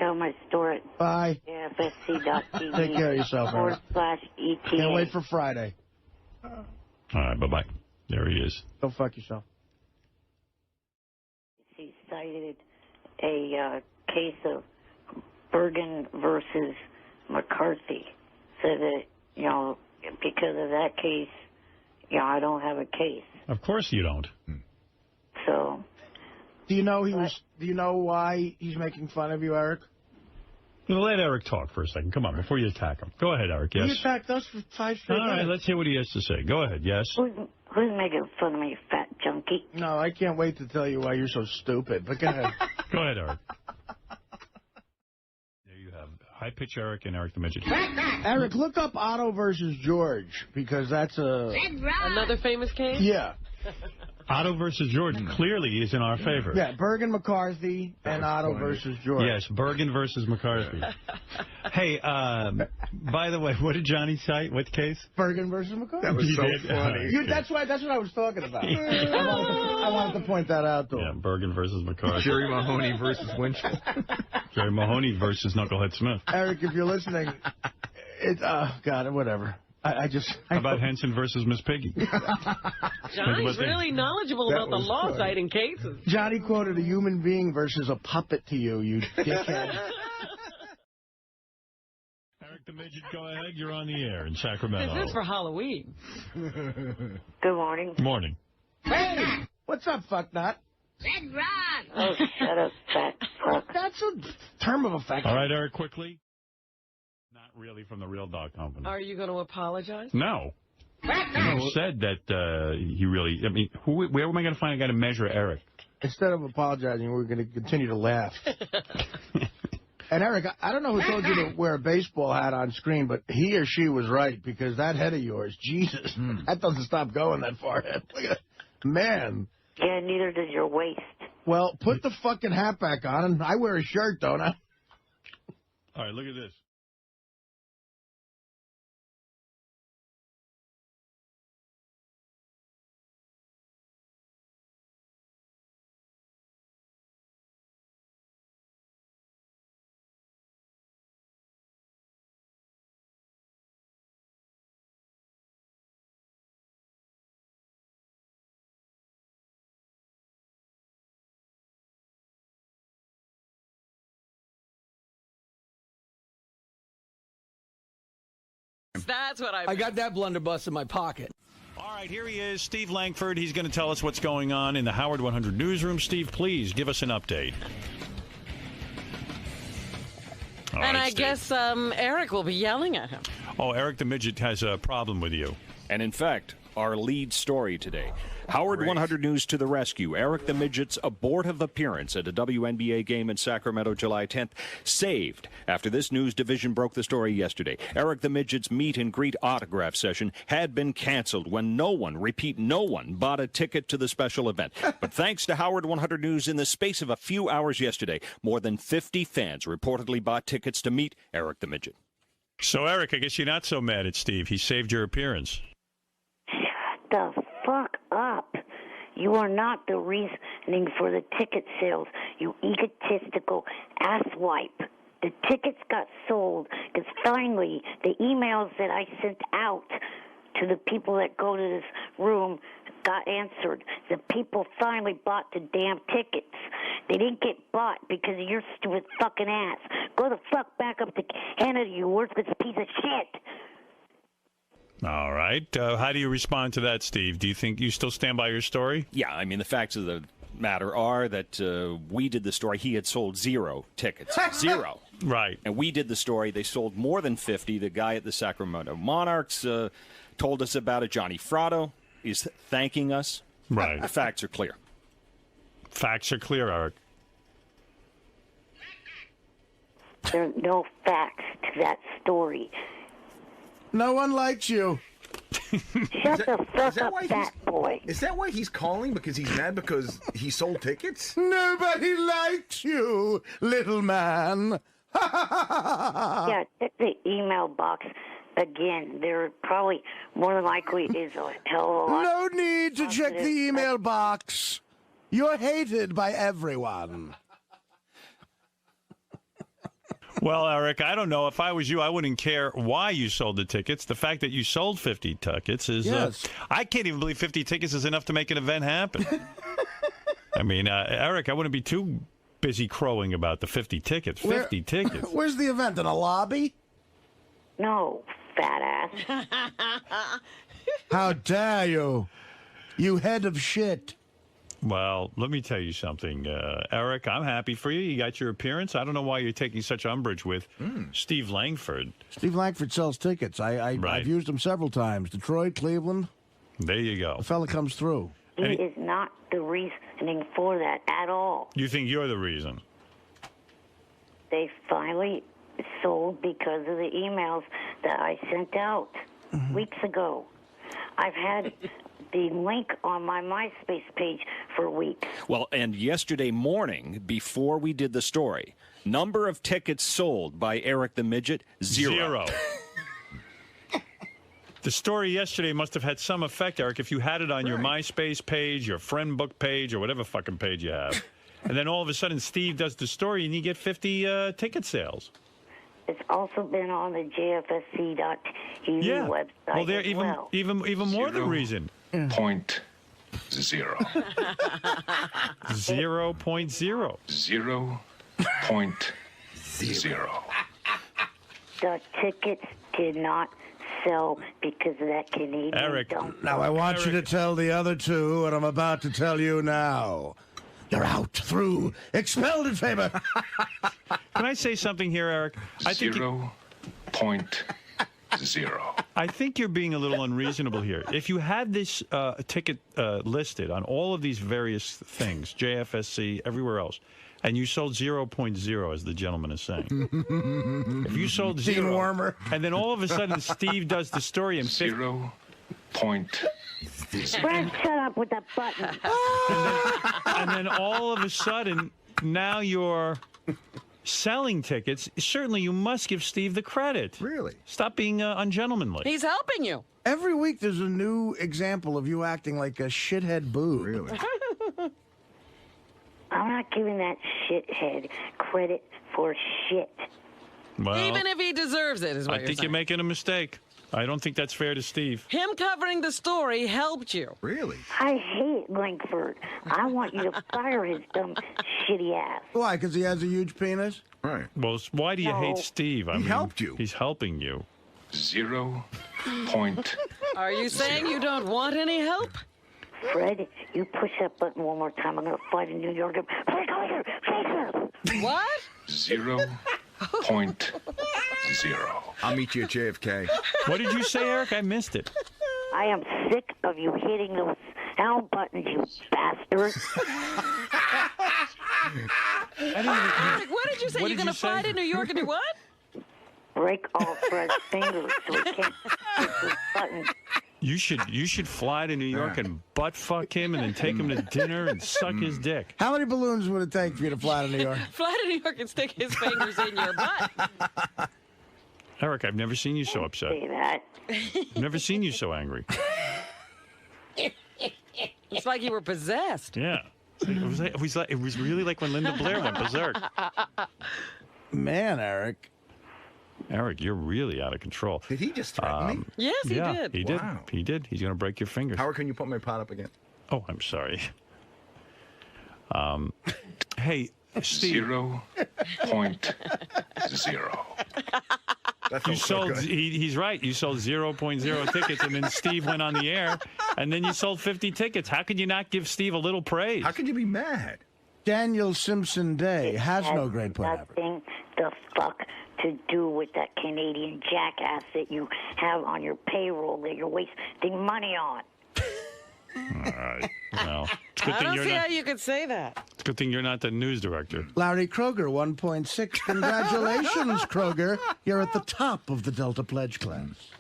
out my store at Bye. AFSC.TV. Take care of yourself, Eric. /ETA. Can't wait for Friday. All right, bye-bye. There he is. Go fuck yourself. He cited a case of Bergen versus McCarthy. Said that, because of that case, I don't have a case. Of course you don't. So. Do you know why he's making fun of you, Eric? Let Eric talk for a second. Come on, before you attack him. Go ahead, Eric. Yes. You attacked us for 5 straight All right, minutes. let's hear what he has to say. Go ahead. Yes. Who's making fun of me, fat junkie? No, I can't wait to tell you why you're so stupid. But go ahead. Go ahead, Eric. There you have High Pitch Eric and Eric the Midget. Eric, look up Otto versus George, because that's another famous case? Yeah. Otto versus George clearly is in our favor. Yeah, Bergen McCarthy and Otto versus George. Yes, Bergen versus McCarthy. Hey, by the way, what did Johnny cite? What case? Bergen versus McCarthy. That was so funny. That's what I was talking about. I wanted to point that out, though. Yeah, Bergen versus McCarthy. Jerry Mahoney versus Winchell. Jerry Mahoney versus Knucklehead Smith. Eric, if you're listening, it's, God, whatever. How about Henson versus Miss Piggy? Johnny's really knowledgeable about the law citing cases. Johnny quoted a human being versus a puppet to you, you dickhead. Eric the Midget, go ahead. You're on the air in Sacramento. This is for Halloween. Good morning. Morning. Hey! What's up, fucknut? Red Ron! Oh, shut up, fat fuck. That's a term of affection. All right, Eric, quickly. Not really from the Real Dog Company. Are you going to apologize? No. He said that he really... I mean, where am I going to find a guy to measure Eric? Instead of apologizing, we're going to continue to laugh. And, Eric, I don't know who told you to wear a baseball hat on screen, but he or she was right, because that head of yours, Jesus, that doesn't stop going, that forehead. Look at it. Man. Yeah, neither does your waist. Well, put the fucking hat back on, and I wear a shirt, don't I? All right, look at this. That's what I got that blunderbuss in my pocket. All right, here he is, Steve Langford. He's going to tell us what's going on in the Howard 100 newsroom. Steve, please give us an update. And I guess Eric will be yelling at him. Oh, Eric the Midget has a problem with you. And in fact, our lead story today. Howard 100 News to the rescue. Eric the Midget's abortive appearance at a WNBA game in Sacramento July 10th saved. After this news division broke the story yesterday, Eric the Midget's meet and greet autograph session had been canceled when no one, repeat, no one, bought a ticket to the special event. But thanks to Howard 100 News, in the space of a few hours yesterday, more than 50 fans reportedly bought tickets to meet Eric the Midget. So, Eric, I guess you're not so mad at Steve. He saved your appearance. The fuck up. You are not the reasoning for the ticket sales, you egotistical asswipe. The tickets got sold because finally the emails that I sent out to the people that go to this room got answered. The people finally bought the damn tickets. They didn't get bought because of your stupid fucking ass. Go the fuck back up to Canada, you worthless piece of shit. All right. How do you respond to that, Steve? Do you think you still stand by your story? Yeah, I mean, the facts of the matter are that we did the story. He had sold 0 tickets. 0. Right. And we did the story. They sold more than 50. The guy at the Sacramento Monarchs told us about it. Johnny Fratto is thanking us. Right. The facts are clear. Facts are clear, Eric. There are no facts to that story. No one likes you. Shut the fuck up, fat boy. Is that why he's calling? Because he's mad because he sold tickets? Nobody likes you, little man. Yeah, check the email box again. There probably, more than likely, is a hell of a lot. No need to check the email box. You're hated by everyone. Well, Eric, I don't know. If I was you, I wouldn't care why you sold the tickets. The fact that you sold 50 tickets is... Yes. I can't even believe 50 tickets is enough to make an event happen. I mean, Eric, I wouldn't be too busy crowing about the 50 tickets. 50 tickets. Where's the event? In a lobby? No, fat ass. How dare you? You head of shit. Well, let me tell you something, Eric. I'm happy for you. You got your appearance. I don't know why you're taking such umbrage with Steve Langford. Steve Langford sells tickets. I've used him several times. Detroit, Cleveland. There you go. The fella comes through. He is not the reasoning for that at all. You think you're the reason? They finally sold because of the emails that I sent out weeks ago. I've had the link on my MySpace page for weeks. Well, and yesterday morning, before we did the story, number of tickets sold by Eric the Midget, 0. The story yesterday must have had some effect, Eric, if you had it on your MySpace page, your friend book page, or whatever fucking page you have. And then all of a sudden Steve does the story and you get 50 ticket sales. It's also been on the JFSC.TV website. Well, they're as even more the reason. 0.0. 0.0. 0.0. The tickets did not sell because of that Canadian Eric, now I want you to tell the other two what I'm about to tell you now. You're out through expelled favor. Can I say something here, Eric? I think 0.0. I think you're being a little unreasonable here. If you had this ticket listed on all of these various things, JFSC, everywhere else, and you sold 0.0, as the gentleman is saying. If you sold 0, warmer. And then all of a sudden Steve does the story and 0.0. Brad, shut up with that button. And then all of a sudden, now you're selling tickets. Certainly, you must give Steve the credit. Really? Stop being ungentlemanly. He's helping you. Every week there's a new example of you acting like a shithead boob. Really? I'm not giving that shithead credit for shit. Well, Even if he deserves it, is what I think you're making a mistake. I don't think that's fair to Steve. Him covering the story helped you. Really? I hate Langford. I want you to fire his dumb, shitty ass. Why? Because he has a huge penis? Right. Well, why do you hate Steve? I He mean, helped you. He's helping you. 0. Are you saying you don't want any help? Fred, you push that button one more time. I'm going to fight in New York. What? 0.0. I'll meet you at JFK. What did you say, Eric? I missed it. I am sick of you hitting those sound buttons, you bastard. Eric, what did you say? You're going to fly to New York and do what? Break all Fred's fingers so he can't push this button. You should fly to New York and butt fuck him and then take him to dinner and suck his dick. How many balloons would it take for you to fly to New York? Fly to New York and stick his fingers in your butt. Eric, I've never seen you so upset. Say that. I've never seen you so angry. It's like you were possessed. Yeah. It was really like when Linda Blair went berserk. Man, Eric. Eric, you're really out of control. Did he just threaten me? Yes, he did. He did. He did. He's going to break your fingers. Howard, can you put my pot up again? Oh, I'm sorry. Hey, Steve. 0.0. You sold. He's right. You sold 0.0 tickets, and then Steve went on the air, and then you sold 50 tickets. How could you not give Steve a little praise? How could you be mad? Daniel Simpson Day has no grade point average. Nothing the fuck to do with that Canadian jackass that you have on your payroll that you're wasting money on. All right. Well, it's a good I thing don't you're see not. how you could say that. It's a good thing you're not the news director. Larry Kroger, 1.6. Congratulations, Kroger. You're at the top of the Delta Pledge class.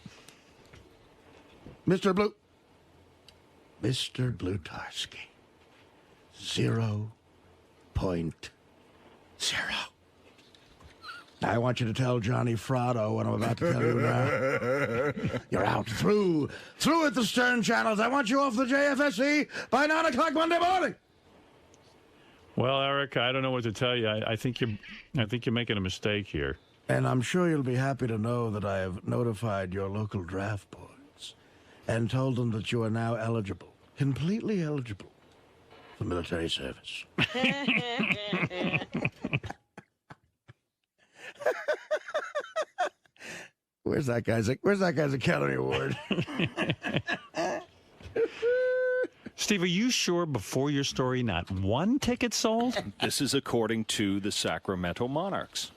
Mr. Blutarski, 0.0. I want you to tell Johnny Fratto what I'm about to tell you now. You're out through at the Stern channels. I want you off the JFSC by 9 o'clock Monday morning. Well, Eric, I don't know what to tell you. I think you're making a mistake here. And I'm sure you'll be happy to know that I have notified your local draft boards and told them that you are now eligible, completely eligible, for military service. Where's that guy's Academy Award? Steve, are you sure before your story not one ticket sold? This is according to the Sacramento Monarchs.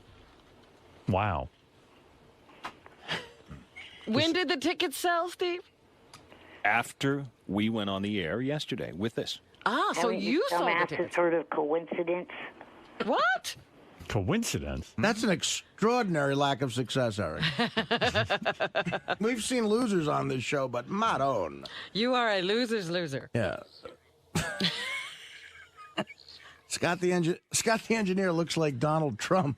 Wow. When did the tickets sell, Steve? After we went on the air yesterday with this. Ah, so you sold the tickets. Sort of coincidence. What? Coincidence? That's an extraordinary lack of success, Eric. We've seen losers on this show, but Madon. You are a loser's loser. Yeah. Scott the engineer looks like Donald Trump.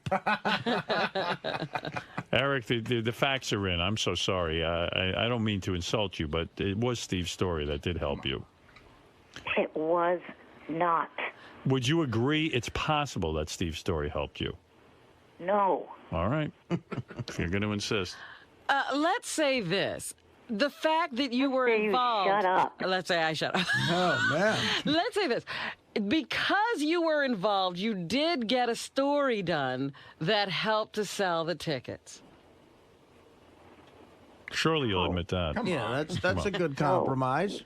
Eric, the facts are in. I'm so sorry. I don't mean to insult you, but it was Steve's story that did help you. It was not. Would you agree it's possible that Steve's story helped you? No. All right. If you're going to insist. Let's say this. The fact that you were involved. Shut up. Let's say I shut up. Oh, man. Let's say this. Because you were involved, you did get a story done that helped to sell the tickets. Surely you'll admit that. Yeah, that's a good compromise.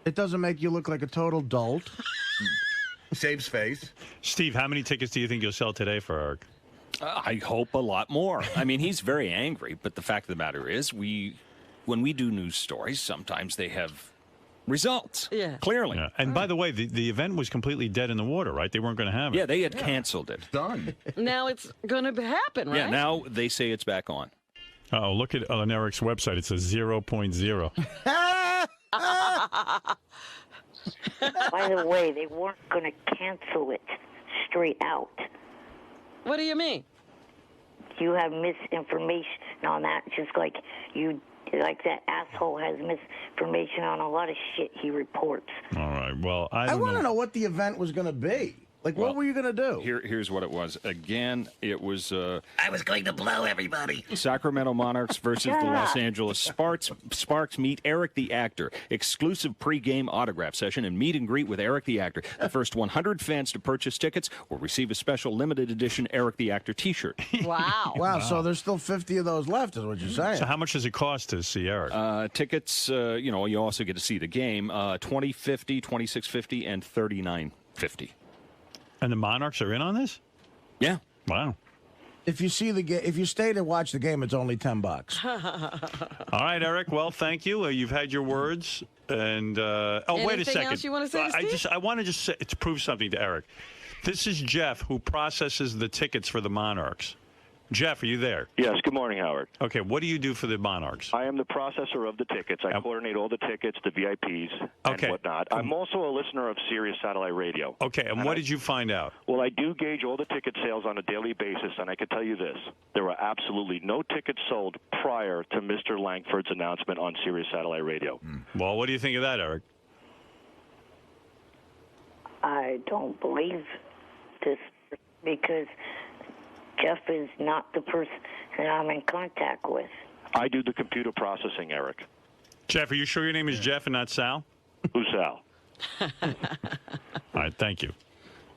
It doesn't make you look like a total dolt. Saves face. Steve, how many tickets do you think you'll sell today for Eric? I hope a lot more. I mean, he's very angry, but the fact of the matter is, when we do news stories, sometimes they have results. Yeah. Clearly. Yeah. And by the way, the event was completely dead in the water, right? They weren't going to have it. Yeah, they had canceled it. Done. Now it's going to happen, right? Yeah, now they say it's back on. Oh, look at on Eric's website. It says 0.0. By the way, they weren't going to cancel it straight out. What do you mean? You have misinformation on that, just like that asshole has misinformation on a lot of shit he reports. All right. Well, I want to know what the event was going to be. Like, what were you going to do? Here's what it was. Again, it was... I was going to blow everybody. Sacramento Monarchs versus the Los Angeles Sparks. Sparks meet Eric the actor. Exclusive pregame autograph session and meet and greet with Eric the actor. The first 100 fans to purchase tickets will receive a special limited edition Eric the actor T-shirt. Wow. Wow, so there's still 50 of those left is what you're saying. So how much does it cost to see Eric? Tickets, you also get to see the game, $20.50, $26.50, and $39.50. And the Monarchs are in on this? Yeah. Wow. If you see the if you stay to watch the game, it's only $10. All right, Eric. Well, thank you. You've had your words. And wait a Anything second. else you want to say to Steve? I want to just say, to prove something to Eric. This is Jeff, who processes the tickets for the Monarchs. Jeff, are you there? Yes, good morning, Howard. Okay, what do you do for the Monarchs? I am the processor of the tickets. I coordinate all the tickets, the VIPs, and whatnot. I'm also a listener of Sirius Satellite Radio. Okay, and what did you find out? Well, I do gauge all the ticket sales on a daily basis, and I can tell you this. There were absolutely no tickets sold prior to Mr. Langford's announcement on Sirius Satellite Radio. Well, what do you think of that, Eric? I don't believe this because Jeff is not the person that I'm in contact with. I do the computer processing, Eric. Jeff, are you sure your name is Jeff and not Sal? Who's Sal? All right, thank you.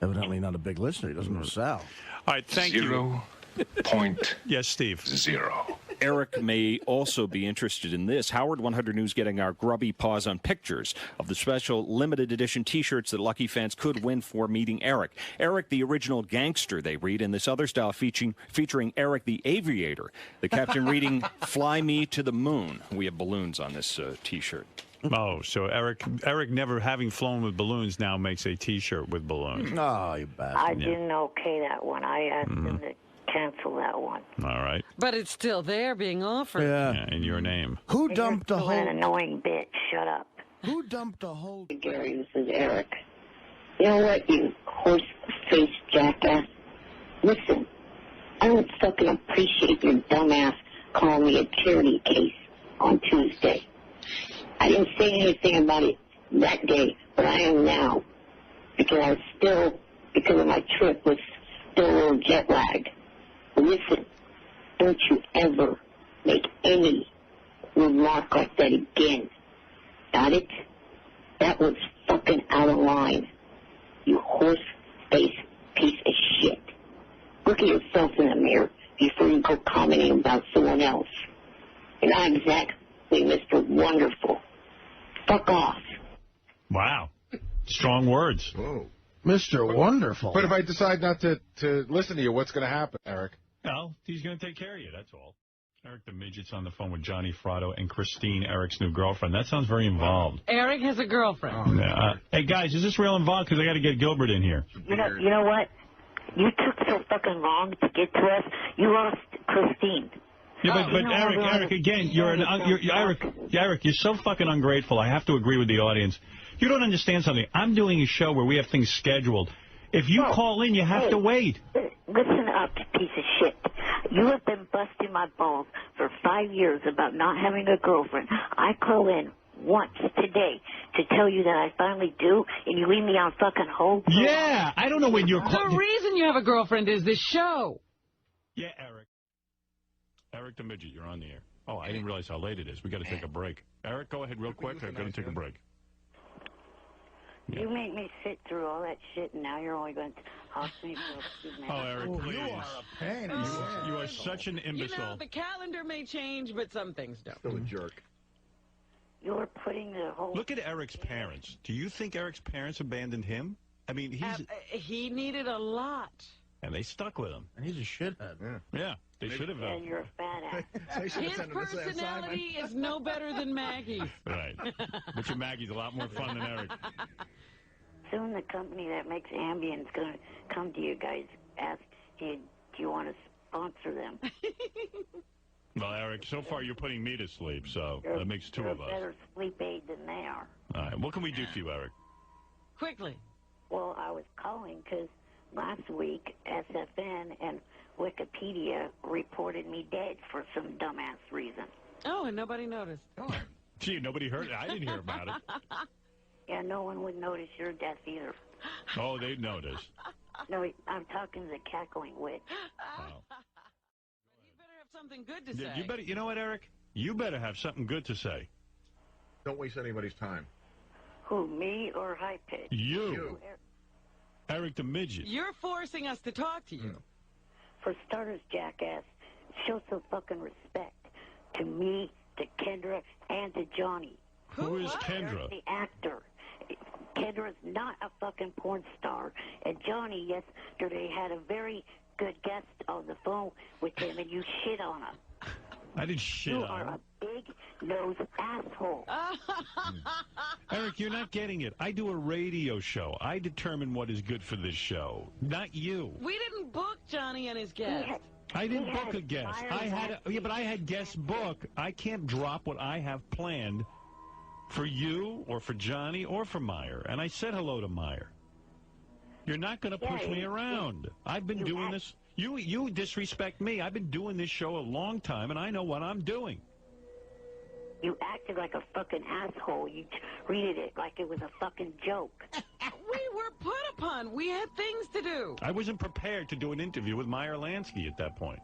Evidently not a big listener. He doesn't know Sal. All right, thank you. 0.0. Yes, Steve. Eric may also be interested in this. Howard 100 News getting our grubby paws on pictures of the special limited edition T-shirts that lucky fans could win for meeting Eric. Eric, the original gangster, they read, in this other style featuring Eric the Aviator. The captain reading, "Fly me to the moon." We have balloons on this T-shirt. Oh, so Eric never having flown with balloons now makes a T-shirt with balloons. Oh, you bastard. I didn't okay that one. I asked him to cancel that one. All right. But it's still there being offered. Yeah, in your name. Who dumped a You're whole... an annoying bitch. Shut up. Who dumped a whole... Gary, this is Eric. You know what, you horse-faced jackass? Listen, I don't fucking appreciate your dumbass calling me a charity case on Tuesday. I didn't say anything about it that day, but I am now. Because because of my trip, was still a little jet lagged. Listen, don't you ever make any remark like that again. Got it? That was fucking out of line. You horse-faced piece of shit. Look at yourself in the mirror before you go commenting about someone else. You're not exactly Mr. Wonderful. Fuck off. Wow. Strong words. Whoa. Mr. Wonderful. But if I decide not to listen to you, what's going to happen, Eric? Well, he's going to take care of you, that's all. Eric the Midget's on the phone with Johnny Fratto and Christine, Eric's new girlfriend. That sounds very involved. Eric has a girlfriend. Hey, guys, is this real involved? Because I got to get Gilbert in here. You know what? You took so fucking long to get to us. You lost Christine. Yeah, but Eric, again, Eric, you're so fucking ungrateful. I have to agree with the audience. You don't understand something. I'm doing a show where we have things scheduled. If you call in, you have to wait. Listen up, piece of shit. You have been busting my balls for 5 years about not having a girlfriend. I call in once today to tell you that I finally do, and you leave me on fucking hold. Yeah, I don't know when you're calling. The reason you have a girlfriend is this show. Yeah, Eric. Eric the Midget, you're on the air. Oh, I didn't realize how late it is. We got to take a break. Eric, go ahead real quick. I've got to take a break. You make me sit through all that shit, and now you're only going to talk to me for a few minutes. Oh, Eric, please. You are a pain. You are such an imbecile. You know, the calendar may change, but some things don't. Still a jerk. You're putting the whole... Look at Eric's parents. Do you think Eric's parents abandoned him? I mean, he needed a lot. And they stuck with him. And he's a shithead. Yeah, they should have. Yeah, you're a fat ass. His personality is no better than Maggie's. Right. But your Maggie's a lot more fun than Eric. Soon the company that makes Ambien is going to come to you guys, ask, do you want to sponsor them? Well, Eric, so far you're putting me to sleep, so that makes two of us. You're a better sleep aid than they are. All right, what can we do for you, Eric? Quickly. Well, I was calling because last week SFN and Wikipedia reported me dead for some dumbass reason. Oh, and nobody noticed. Gee, nobody heard it. I didn't hear about it. Yeah, no one would notice your death either. Oh, they'd notice. No, I'm talking to the cackling witch. Wow. You better have something good to say. You better. You know what, Eric? You better have something good to say. Don't waste anybody's time. Who, me or High Pitch? You. Eric the Midget. You're forcing us to talk to you. For starters, jackass, show some fucking respect to me, to Kendra, and to Johnny. Who is Kendra? The actor. Kendra's not a fucking porn star. And Johnny yesterday had a very good guest on the phone with him, and you shit on him. I didn't shit You on are him. a big-nosed asshole. Eric, you're not getting it. I do a radio show. I determine what is good for this show, not you. We didn't book Johnny and his guest. I didn't book a guest. But I had guests book. I can't drop what I have planned for you or for Johnny or for Meyer. And I said hello to Meyer. You're not going to push me around. I've been doing this. You disrespect me. I've been doing this show a long time, and I know what I'm doing. You acted like a fucking asshole. You treated it like it was a fucking joke. We were put upon. We had things to do. I wasn't prepared to do an interview with Meyer Lansky at that point.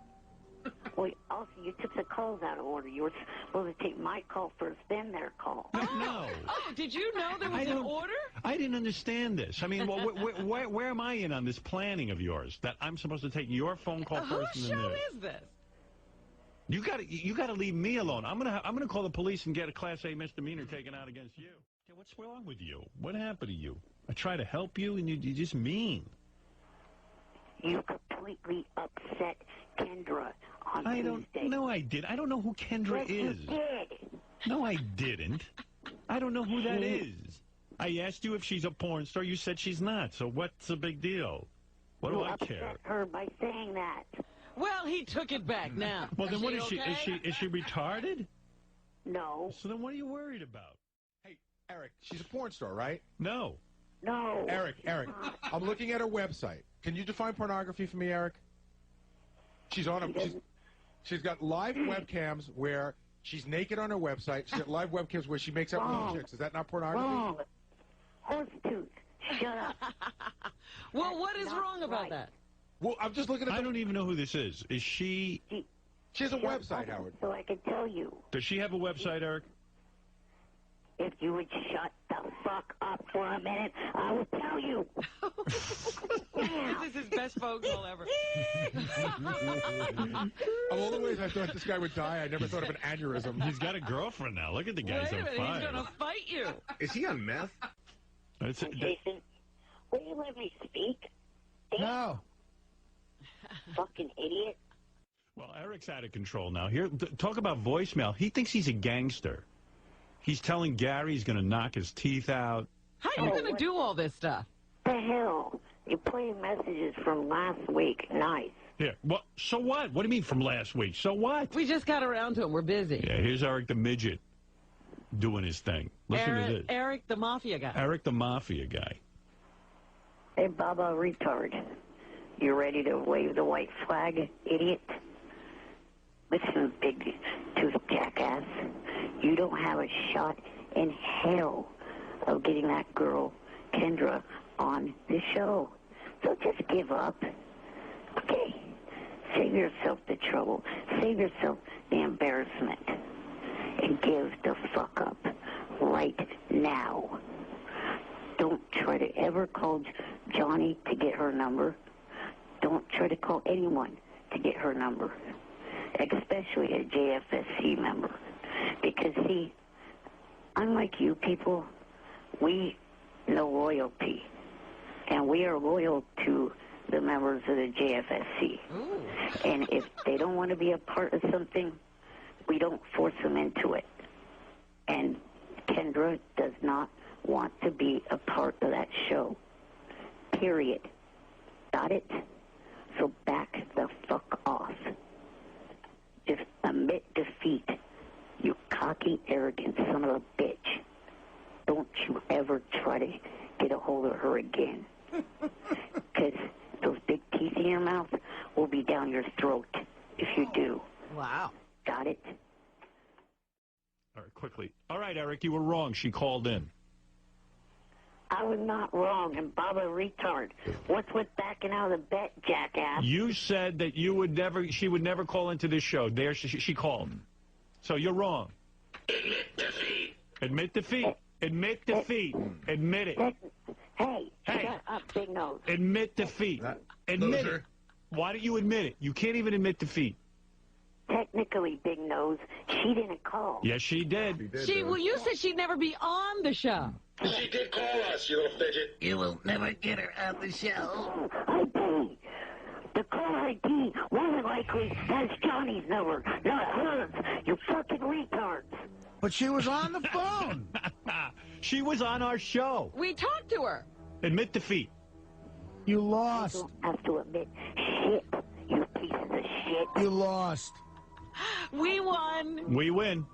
Well, also, you took the calls out of order. You were supposed to take my call first, then their call. No. Oh, did you know there was an order? I didn't understand this. I mean, where am I in on this planning of yours? That I'm supposed to take your phone call first and then Whose show theirs? is this? You got to leave me alone. I'm gonna call the police and get a Class A misdemeanor taken out against you. Okay, what's wrong with you? What happened to you? I try to help you, and you're just mean. You completely upset Kendra on Tuesday. No, I did. I don't know who Kendra is. You did. No, I didn't. I don't know who that is. I asked you if she's a porn star. You said she's not. So what's the big deal? What do I care? You upset her by saying that. Well, he took it back now. Well, then what is she? Okay? Is she retarded? No. So then what are you worried about? Hey, Eric, she's a porn star, right? No. No. Eric, I'm looking at her website. Can you define pornography for me, Eric? She's got live webcams where she's naked on her website. She's got live webcams where she makes up with chicks. Is that not pornography? Wrong. Horse tooth. Shut up. Well, what is wrong about that? Well, I'm just looking at. I don't even know who this is. Is she? She has a website, Howard. So I can tell you. Does she have a website, Eric? If you would shut the fuck up for a minute, I will tell you. This is his best phone call ever. Of all the ways I thought this guy would die, I never thought of an aneurysm. He's got a girlfriend now. Look at the guy's Wait a on minute, fire. he's going to fight you. Is he on meth? Jason, will you let me speak? No. Fucking idiot. Well, Eric's out of control now. Here, talk about voicemail. He thinks he's a gangster. He's telling Gary he's going to knock his teeth out. How are you going to do all this stuff? The hell? You play messages from last week. Nice. Yeah. Well, so what? What do you mean from last week? So what? We just got around to him. We're busy. Yeah, here's Eric the Midget doing his thing. Listen to this. Eric the Mafia guy. Eric the Mafia guy. Hey, Baba retard. You ready to wave the white flag, idiot? Listen, big tooth jackass. You don't have a shot in hell of getting that girl, Kendra, on the show. So just give up. Okay? Save yourself the trouble. Save yourself the embarrassment. And give the fuck up right now. Don't try to ever call Johnny to get her number. Don't try to call anyone to get her number. Especially a JFSC member. Because, see, unlike you people, we know loyalty. And we are loyal to the members of the JFSC. Ooh. And if they don't want to be a part of something, we don't force them into it. And Kendra does not want to be a part of that show. Period. Got it? So back the fuck off. Just admit defeat. You cocky, arrogant son of a bitch. Don't you ever try to get a hold of her again. Because those big teeth in your mouth will be down your throat if you do. Wow. Got it? All right, quickly. All right, Eric, you were wrong. She called in. I was not wrong, and Baba retard. What's with backing out of the bet, jackass? You said that you would never, she would never call into this show. There, she called. So you're wrong. Admit defeat. Admit defeat. Admit it. Hey, shut up, big nose. Admit defeat. Admit it. Why don't you admit it? You can't even admit defeat. Technically, big nose, she didn't call. Yes, she did. Well, you said she'd never be on the show. She did call us, you little fidget. You will never get her out the show. I did. The caller ID more than likely has Johnny's number, not hers. You fucking retards. But she was on the phone. She was on our show. We talked to her. Admit defeat. You lost. You don't have to admit shit, you pieces of shit. You lost. We won. We win.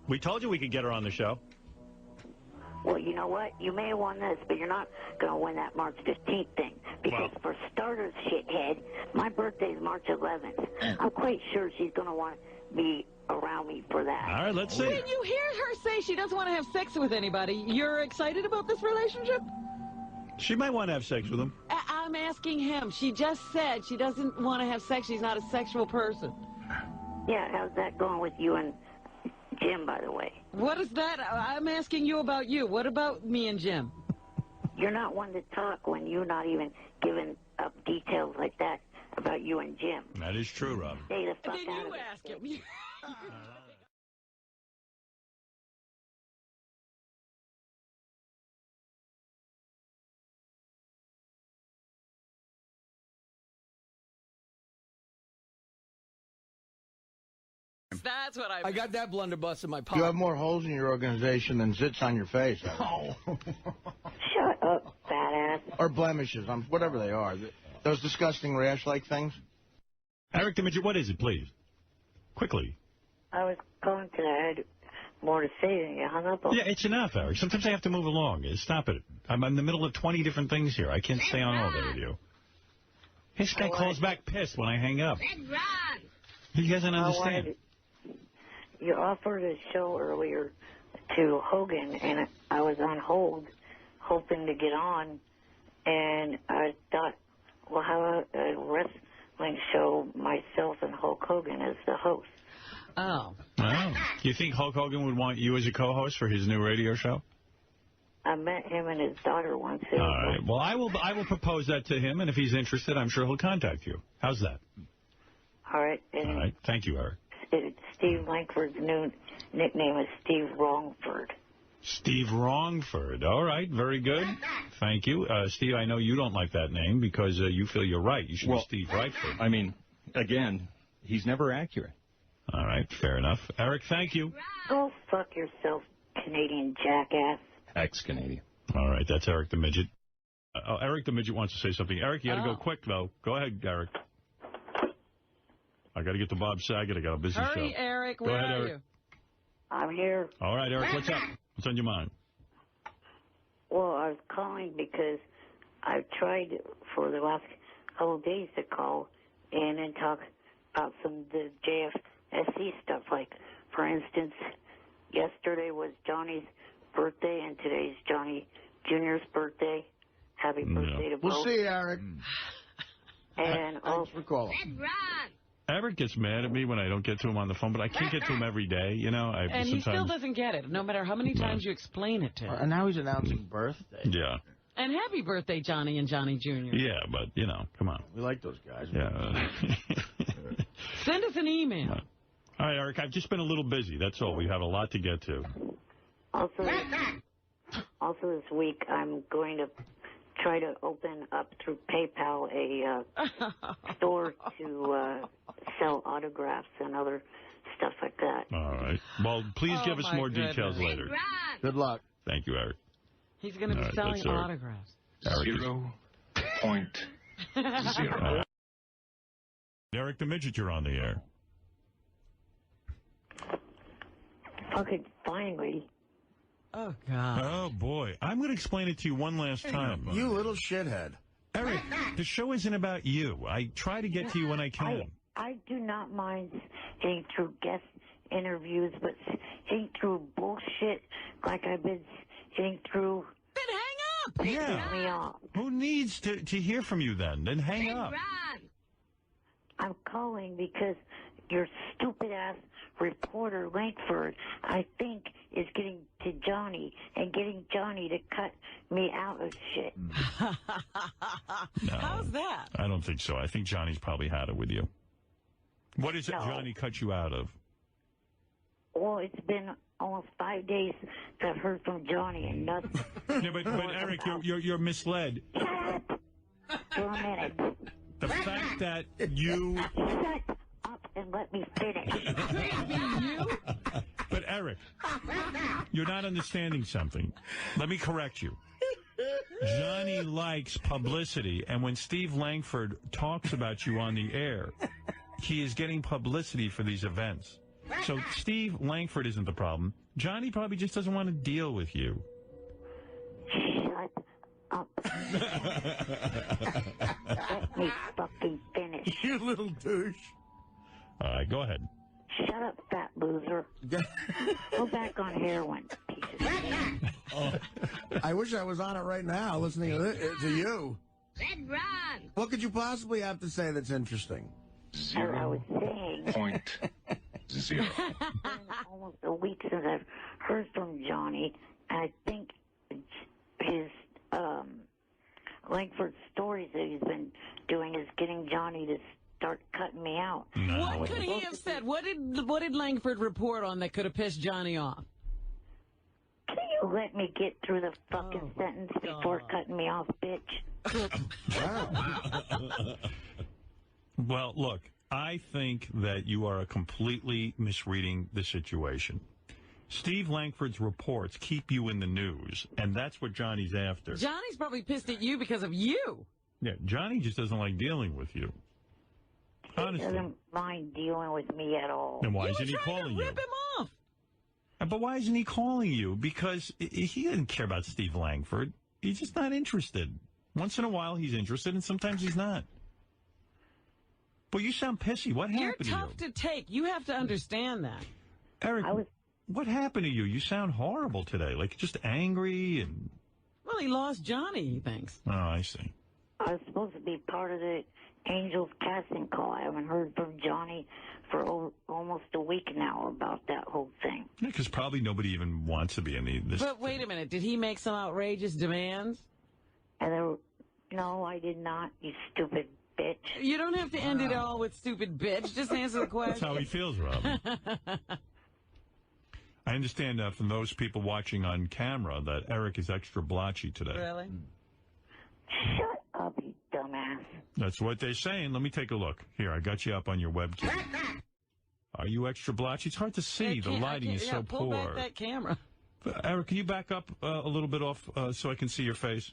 We told you we could get her on the show. Well, you know what? You may have won this, but you're not going to win that March 15th thing. Because for starters, shithead, my birthday's March 11th. I'm quite sure she's going to want to be around me for that. All right, let's see. When you hear her say she doesn't want to have sex with anybody, you're excited about this relationship? She might want to have sex with him. I'm asking him. She just said she doesn't want to have sex. She's not a sexual person. Yeah, how's that going with you and Jim, by the way? What is that? I'm asking you about you. What about me and Jim? You're not one to talk when you're not even giving up details like that about you and Jim. That is true, Rob. Stay the fuck Then out you of it. ask him. That's what I got that blunderbuss in my pocket. You have more holes in your organization than zits on your face. Oh. Shut up, badass. Or blemishes, whatever they are. Those disgusting rash-like things. Eric the Midget, what is it, please? Quickly. I was calling because I had more to say than you hung up on. Yeah, it's enough, Eric. Sometimes I have to move along. Stop it. I'm in the middle of 20 different things here. I can't stay on all day with you. This guy calls back pissed when I hang up. He doesn't understand. You offered a show earlier to Hogan, and I was on hold, hoping to get on, and I thought, well, how about a wrestling show, myself and Hulk Hogan as the host? Oh. Oh. You think Hulk Hogan would want you as a co-host for his new radio show? I met him and his daughter once. All right. Well, I will propose that to him, and if he's interested, I'm sure he'll contact you. How's that? All right. And all right. Thank you, Eric. Steve Langford's new nickname is Steve Wrongford. Steve Wrongford. All right. Very good. Thank you. Steve, I know you don't like that name because you feel you're right. You should be Steve Rightford. I mean, again, he's never accurate. All right. Fair enough. Eric, thank you. Go fuck yourself, Canadian jackass. Ex-Canadian. All right. That's Eric the Midget. Eric the Midget wants to say something. Eric, you got to go quick, though. Go ahead, Eric. I got to get to Bob Saget. I got a busy show. Hurry, Eric. Go Where ahead, are Eric. you? I'm here. All right, Eric. What's up? What's on your mind? Well, I was calling because I've tried for the last couple of days to call in and talk about some of the JFSC stuff. Like, for instance, yesterday was Johnny's birthday, and today's Johnny Jr.'s birthday. Happy birthday to both. We'll see, Eric. And thanks for calling. Eric gets mad at me when I don't get to him on the phone, but I can't get to him every day, you know. And he still doesn't get it, no matter how many times you explain it to him. And now he's announcing birthday. Yeah. And happy birthday, Johnny and Johnny Jr. Yeah, but, you know, come on. We like those guys. Yeah. Send us an email. All right, Eric, I've just been a little busy. That's all. We have a lot to get to. Also this week, I'm going to try to open up through PayPal a store to sell autographs and other stuff like that. All right. Well, please give us more details later. Good luck. Thank you, Eric. He's going to be selling autographs. 0.0. Eric the Midget, you're on the air. Fucking finally. Oh, God. Oh, boy. I'm going to explain it to you one last time. You little shithead. Eric, the show isn't about you. I try to get to you when I can. I do not mind getting through guest interviews, but getting through bullshit like I've been getting through... Then hang up! Yeah. Me off. Who needs to hear from you then? Then hang up. I'm calling because your stupid-ass reporter, Langford, I think, is getting to Johnny and getting Johnny to cut me out of shit. No, how's that? I don't think so. I think Johnny's probably had it with you. What is it Johnny cut you out of? Well, it's been almost 5 days that I've heard from Johnny and nothing. No, but Eric, you're misled. Shut up for a minute. The fact that you... Shut up and let me finish. But, Eric, you're not understanding something. Let me correct you. Johnny likes publicity, and when Steve Langford talks about you on the air, he is getting publicity for these events. So Steve Langford isn't the problem. Johnny probably just doesn't want to deal with you. Shut up. Let me fucking finish. You little douche. All right, go ahead. Shut up, fat loser. Go back on heroin, piece of shit. I wish I was on it right now listening to you. Red Ron. What could you possibly have to say that's interesting? I was saying. 0.0. Almost a week since I've heard from Johnny, and I think his Langford stories that he's been doing is getting Johnny to start cutting me out. What could he have said? What did Langford report on that could have pissed Johnny off? Can you let me get through the fucking sentence before cutting me off, bitch? Well, look, I think that you are completely misreading the situation. Steve Langford's reports keep you in the news, and that's what Johnny's after. Johnny's probably pissed at you because of you. Yeah, Johnny just doesn't like dealing with you. Honestly. He doesn't mind dealing with me at all. Then why isn't he calling you? Rip him off. But why isn't he calling you? Because he doesn't care about Steve Langford. He's just not interested. Once in a while he's interested, and sometimes he's not. Well, you sound pissy. What happened to you? You're tough to take. You have to understand that. Eric, what happened to you? You sound horrible today. Like, just angry and... Well, he lost Johnny, he thinks. Oh, I see. I was supposed to be part of the Angels casting call. I haven't heard from Johnny for almost a week now about that whole thing. Yeah, because probably nobody even wants to be in this. But wait a minute. Did he make some outrageous demands? And no, I did not, you stupid bitch. You don't have to end it all with stupid bitch. Just answer the question. That's how he feels, Rob. I understand from those people watching on camera that Eric is extra blotchy today. Really? Shut up, you dumbass. That's what they're saying. Let me take a look. Here, I got you up on your webcam. Are you extra blotchy? It's hard to see. The lighting is so pull poor. back that camera. Eric, can you back up a little bit off so I can see your face?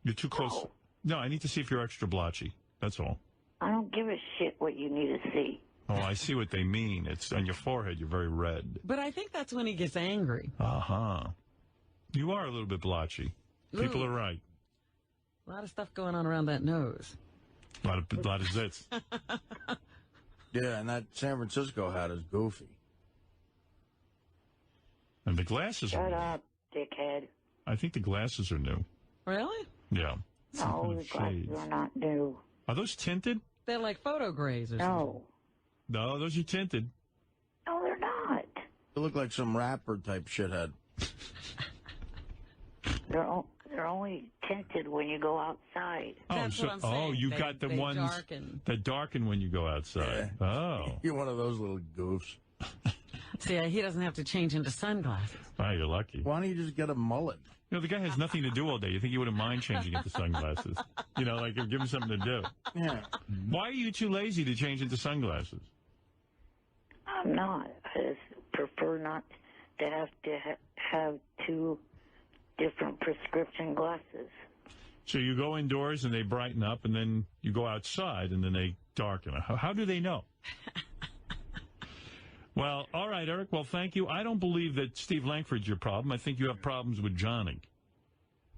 You're too close. No, I need to see if you're extra blotchy. That's all. I don't give a shit what you need to see. Oh, I see what they mean. It's on your forehead. You're very red. But I think that's when he gets angry. Uh-huh. You are a little bit blotchy. People are right. A lot of stuff going on around that nose. A lot of zits. Yeah, and that San Francisco hat is goofy. And the glasses are Shut new. up, dickhead. I think the glasses are new. Really? Yeah. No, the glasses are not new. Are those tinted? They're like photo grays or something. No, those are tinted. No, they're not. You look like some rapper type shithead. They're only tinted when you go outside. That's what I'm saying. You got the ones that darken when you go outside. Yeah. Oh. You're one of those little goofs. See, he doesn't have to change into sunglasses. Oh, you're lucky. Why don't you just get a mullet? You know, the guy has nothing to do all day. You think he wouldn't mind changing into sunglasses? You know, like, give him something to do. Yeah. Why are you too lazy to change into sunglasses? I'm not. I just prefer not to have two different prescription glasses. So you go indoors and they brighten up, and then you go outside and then they darken. How do they know? Well, all right, Eric. Well, thank you. I don't believe that Steve Langford's your problem. I think you have problems with Johnny.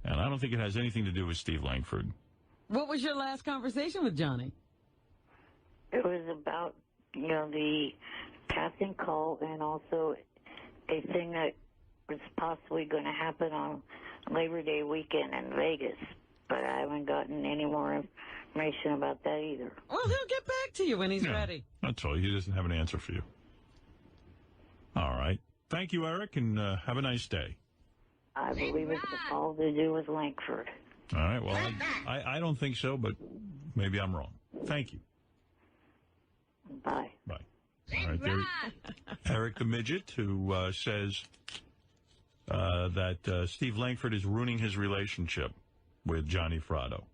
And I don't think it has anything to do with Steve Langford. What was your last conversation with Johnny? It was about, the casting call and also a thing that was possibly going to happen on Labor Day weekend in Vegas. But I haven't gotten any more information about that either. Well, he'll get back to you when he's ready. That's all. He doesn't have an answer for you. All right. Thank you, Eric, and have a nice day. I believe it's all to do with Langford. All right. Well, I don't think so, but maybe I'm wrong. Thank you. Bye. Bye. All right. There, Eric the Midget, who says that Steve Langford is ruining his relationship with Johnny Fratto.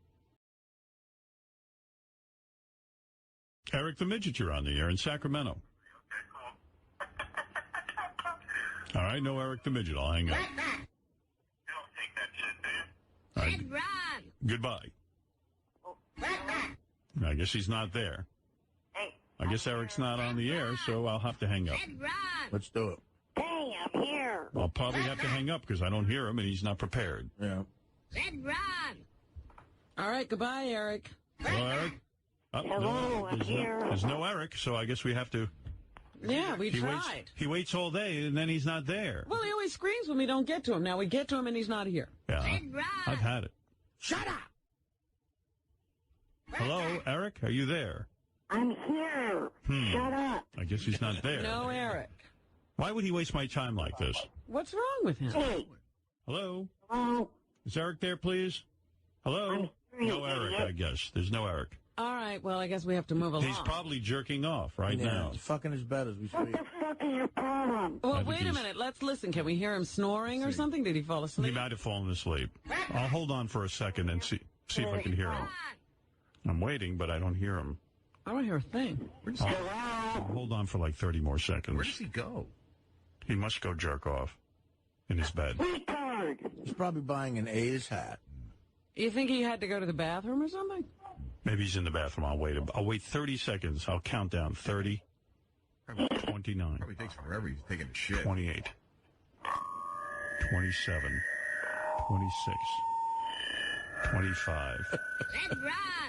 Eric the Midget, you're on the air in Sacramento. All right, no Eric the Midget. I'll hang up. All right. Goodbye. I guess he's not there. I guess Eric's not on the air, so I'll have to hang up. Let's do it. Hey, I'm here. I'll probably have to hang up because I don't hear him and he's not prepared. Yeah. All right, goodbye, Eric. Hello, Eric? Hello, I'm here. There's no Eric, so I guess we have to... Yeah, we tried. He waits all day, and then he's not there. Well, he always screams when we don't get to him. Now we get to him, and he's not here. Yeah, I've had it. Shut up! Hello, Eric? Are you there? I'm here. Shut up. I guess he's not there. No, Eric. Why would he waste my time like this? What's wrong with him? Hey. Hello? Hello? Is Eric there, please? Hello? No Eric, I guess. There's no Eric. All right, well, I guess we have to move along. He's probably jerking off right now. He's fucking his bed as we speak. What the fuck is your problem? Well, wait a minute. Let's listen. Can we hear him snoring or something? Did he fall asleep? He might have fallen asleep. I'll hold on for a second and see if I can hear him. I'm waiting, but I don't hear him. I don't hear a thing. I'll hold on for like 30 more seconds. Where does he go? He must go jerk off in his bed. He's probably buying an A's hat. You think he had to go to the bathroom or something? Maybe he's in the bathroom. I'll wait 30 seconds. I'll count down. 30, 29. Probably takes forever. He's taking a shit. 28, 27, 26, 25,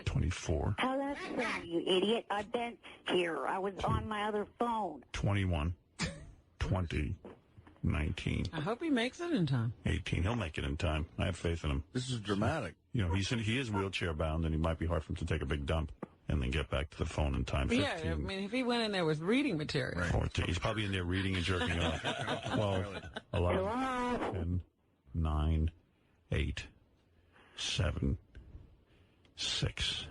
24. How that's from, you idiot. I've been here. I was on my other phone. 21, 20, 19. I hope he makes it in time. 18. He'll make it in time. I have faith in him. This is dramatic. You know, he is wheelchair bound, and he might be hard for him to take a big dump and then get back to the phone in time. 15, yeah, I mean, if he went in there with reading material. 14. He's probably in there reading and jerking off. 12, 11, 10, 9, 8, 7, 6.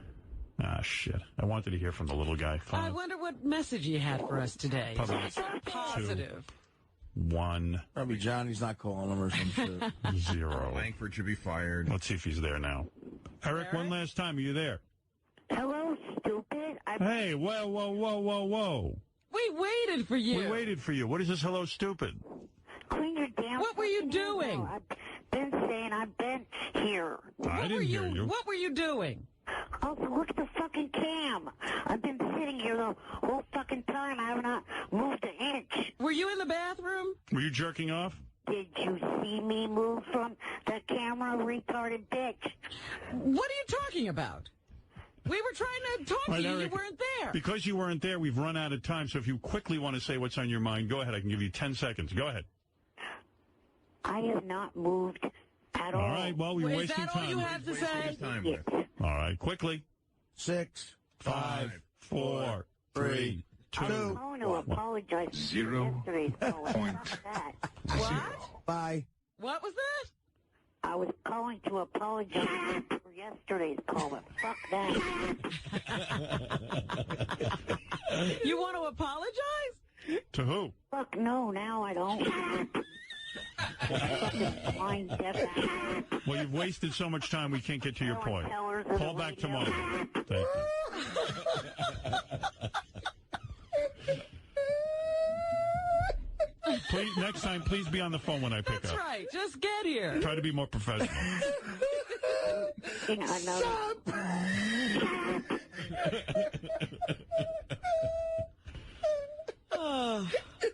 Ah, shit. I wanted to hear from the little guy. I wonder what message he had for us today. Probably So positive. 1. Probably Johnny's not calling him or some shit. 0. Langford should be fired. Let's see if he's there now. Eric, one last time. Are you there? Hello, stupid. Hey, whoa. We waited for you. We waited for you. What is this hello, stupid? Clean your damn. What were you doing? I've been saying I've been here. I didn't hear you. What were you doing? Oh, look at the fucking cam. I've been sitting here the whole fucking time. I have not moved an inch. Were you in the bathroom? Were you jerking off? Did you see me move from the camera, retarded bitch? What are you talking about? We were trying to talk to you. Eric, you weren't there. Because you weren't there, we've run out of time. So if you quickly want to say what's on your mind, go ahead. I can give you 10 seconds. Go ahead. I have not moved at all. All right. Well, we're wasting time. Is that all you have to say? All right. Quickly. 6, 5, 4, 3, 2. I'm going to apologize for yesterday's call. What? Bye. What was that? I was calling to apologize for yesterday's call, but fuck that. You want to apologize? To who? Fuck no, now I don't. Fucking blind deaf. Well, you've wasted so much time, we can't get to your point. Call back tomorrow. Thank you. Please, next time, please be on the phone when I pick up. That's right. Just get here. Try to be more professional. Stop!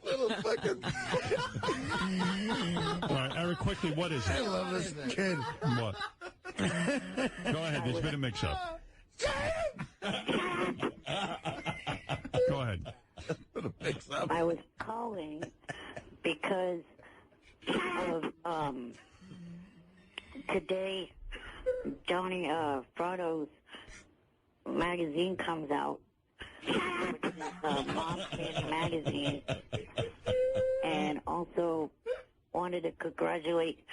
Little fucking... All right, Eric, quickly, what is it? I love this kid. What? Go ahead, there's been a mix-up. Go ahead. I was calling because of today Johnny Frodo's magazine comes out, which is Mom's Baby magazine, and also wanted to congratulate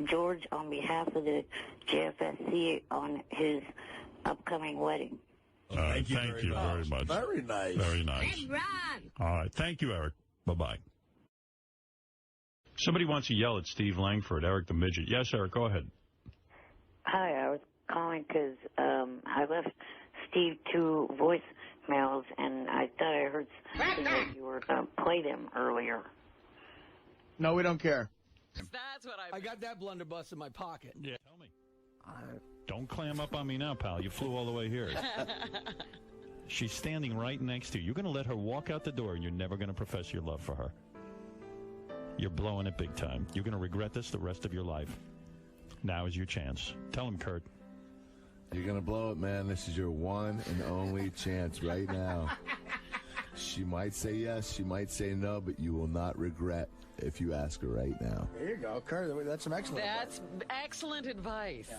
George on behalf of the JFSC on his upcoming wedding. Thank you very much. Very nice. Very nice. All right. Thank you, Eric. Bye-bye. Somebody wants to yell at Steve Langford, Eric the Midget. Yes, Eric, go ahead. Hi, I was calling because I left Steve 2 voicemails, and earlier. No, we don't care. That's what I got that blunderbuss in my pocket. Yeah, tell me. Don't clam up on me now, pal. You flew all the way here. She's standing right next to you. You're going to let her walk out the door, and you're never going to profess your love for her. You're blowing it big time. You're going to regret this the rest of your life. Now is your chance. Tell him, Kurt. You're going to blow it, man. This is your one and only chance right now. She might say yes, she might say no, but you will not regret if you ask her right now. There you go, Kurt. That's some excellent advice. That's excellent advice. Yeah.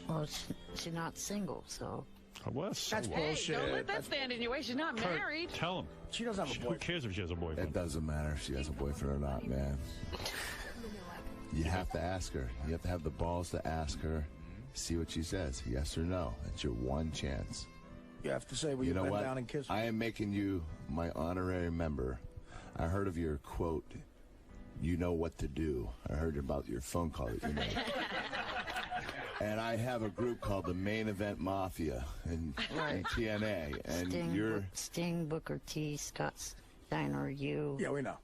Well, she's not single, so... Well, that's bullshit. Don't let that stand in your way. She's not married. Tell him. She doesn't have a boyfriend. Who cares if she has a boyfriend? It doesn't matter if she has a boyfriend or not, man. You have to ask her. You have to have the balls to ask her. See what she says. Yes or no. It's your one chance. You have to say, well, you bend down and kiss her. I am making you my honorary member. I heard of your quote, you know what to do. I heard about your phone call that you made. And I have a group called the Main Event Mafia in TNA. And Sting, Booker T, Scott Steiner, you. Yeah, we know.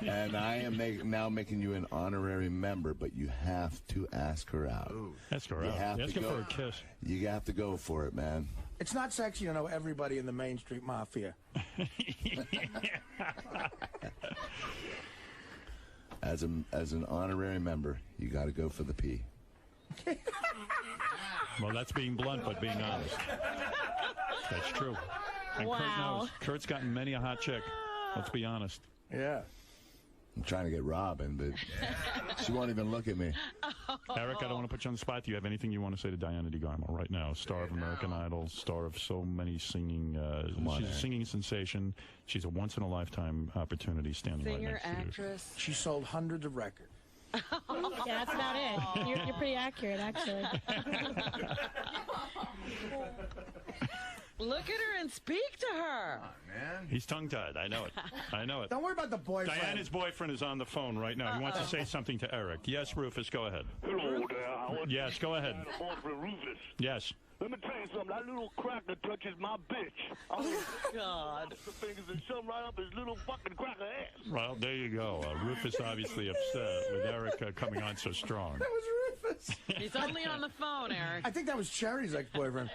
And I am now making you an honorary member, but you have to ask her out. Ask her out. Ask her for a kiss. You have to go for it, man. It's not sexy to know everybody in the Main Street Mafia. As an honorary member, you got to go for the P. Well, that's being blunt, but being honest. That's true. And wow. Kurt knows. Kurt's gotten many a hot chick. Let's be honest. Yeah. I'm trying to get Robin, but she won't even look at me. Eric, I don't want to put you on the spot. Do you have anything you want to say to Diana DeGarmo right now? Star of American Idol, star of so many singing. She's a singing sensation. She's a once-in-a-lifetime opportunity standing right next to you. Actress. She sold hundreds of records. Yeah, that's about it. You're pretty accurate, actually. Look at her and speak to her. Oh, man. He's tongue-tied. I know it. I know it. Don't worry about the boyfriend. Diana's boyfriend is on the phone right now. He wants to say something to Eric. Yes, Rufus, go ahead. Hello there, Howard. Yes, go ahead. Rufus. Yes. Let me tell you something. That little cracker touches my bitch. Oh, God. The fingers and shove right up his little fucking cracker ass. Well, there you go. Rufus obviously upset with Eric coming on so strong. That was Rufus. He's only on the phone, Eric. I think that was Cherry's ex-boyfriend.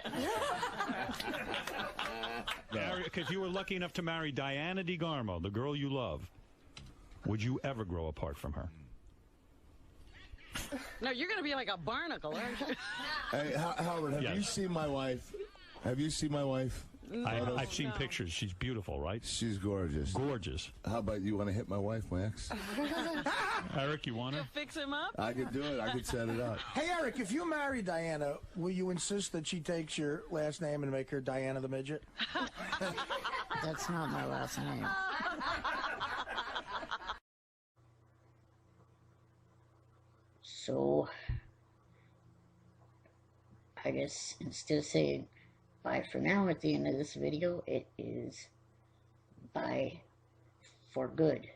Because you were lucky enough to marry Diana DeGarmo, the girl you love. Would you ever grow apart from her? No, you're going to be like a barnacle, aren't you? Hey, Howard, have you seen my wife? Have you seen my wife? I've seen pictures. She's beautiful, right? She's gorgeous. Gorgeous. How about you want to hit my wife, my ex? Eric, you want her? Fix him up? I could do it. I could set it up. Hey, Eric, if you marry Diana, will you insist that she takes your last name and make her Diana the Midget? That's not my last name. So, I guess instead of saying bye for now at the end of this video, it is bye for good.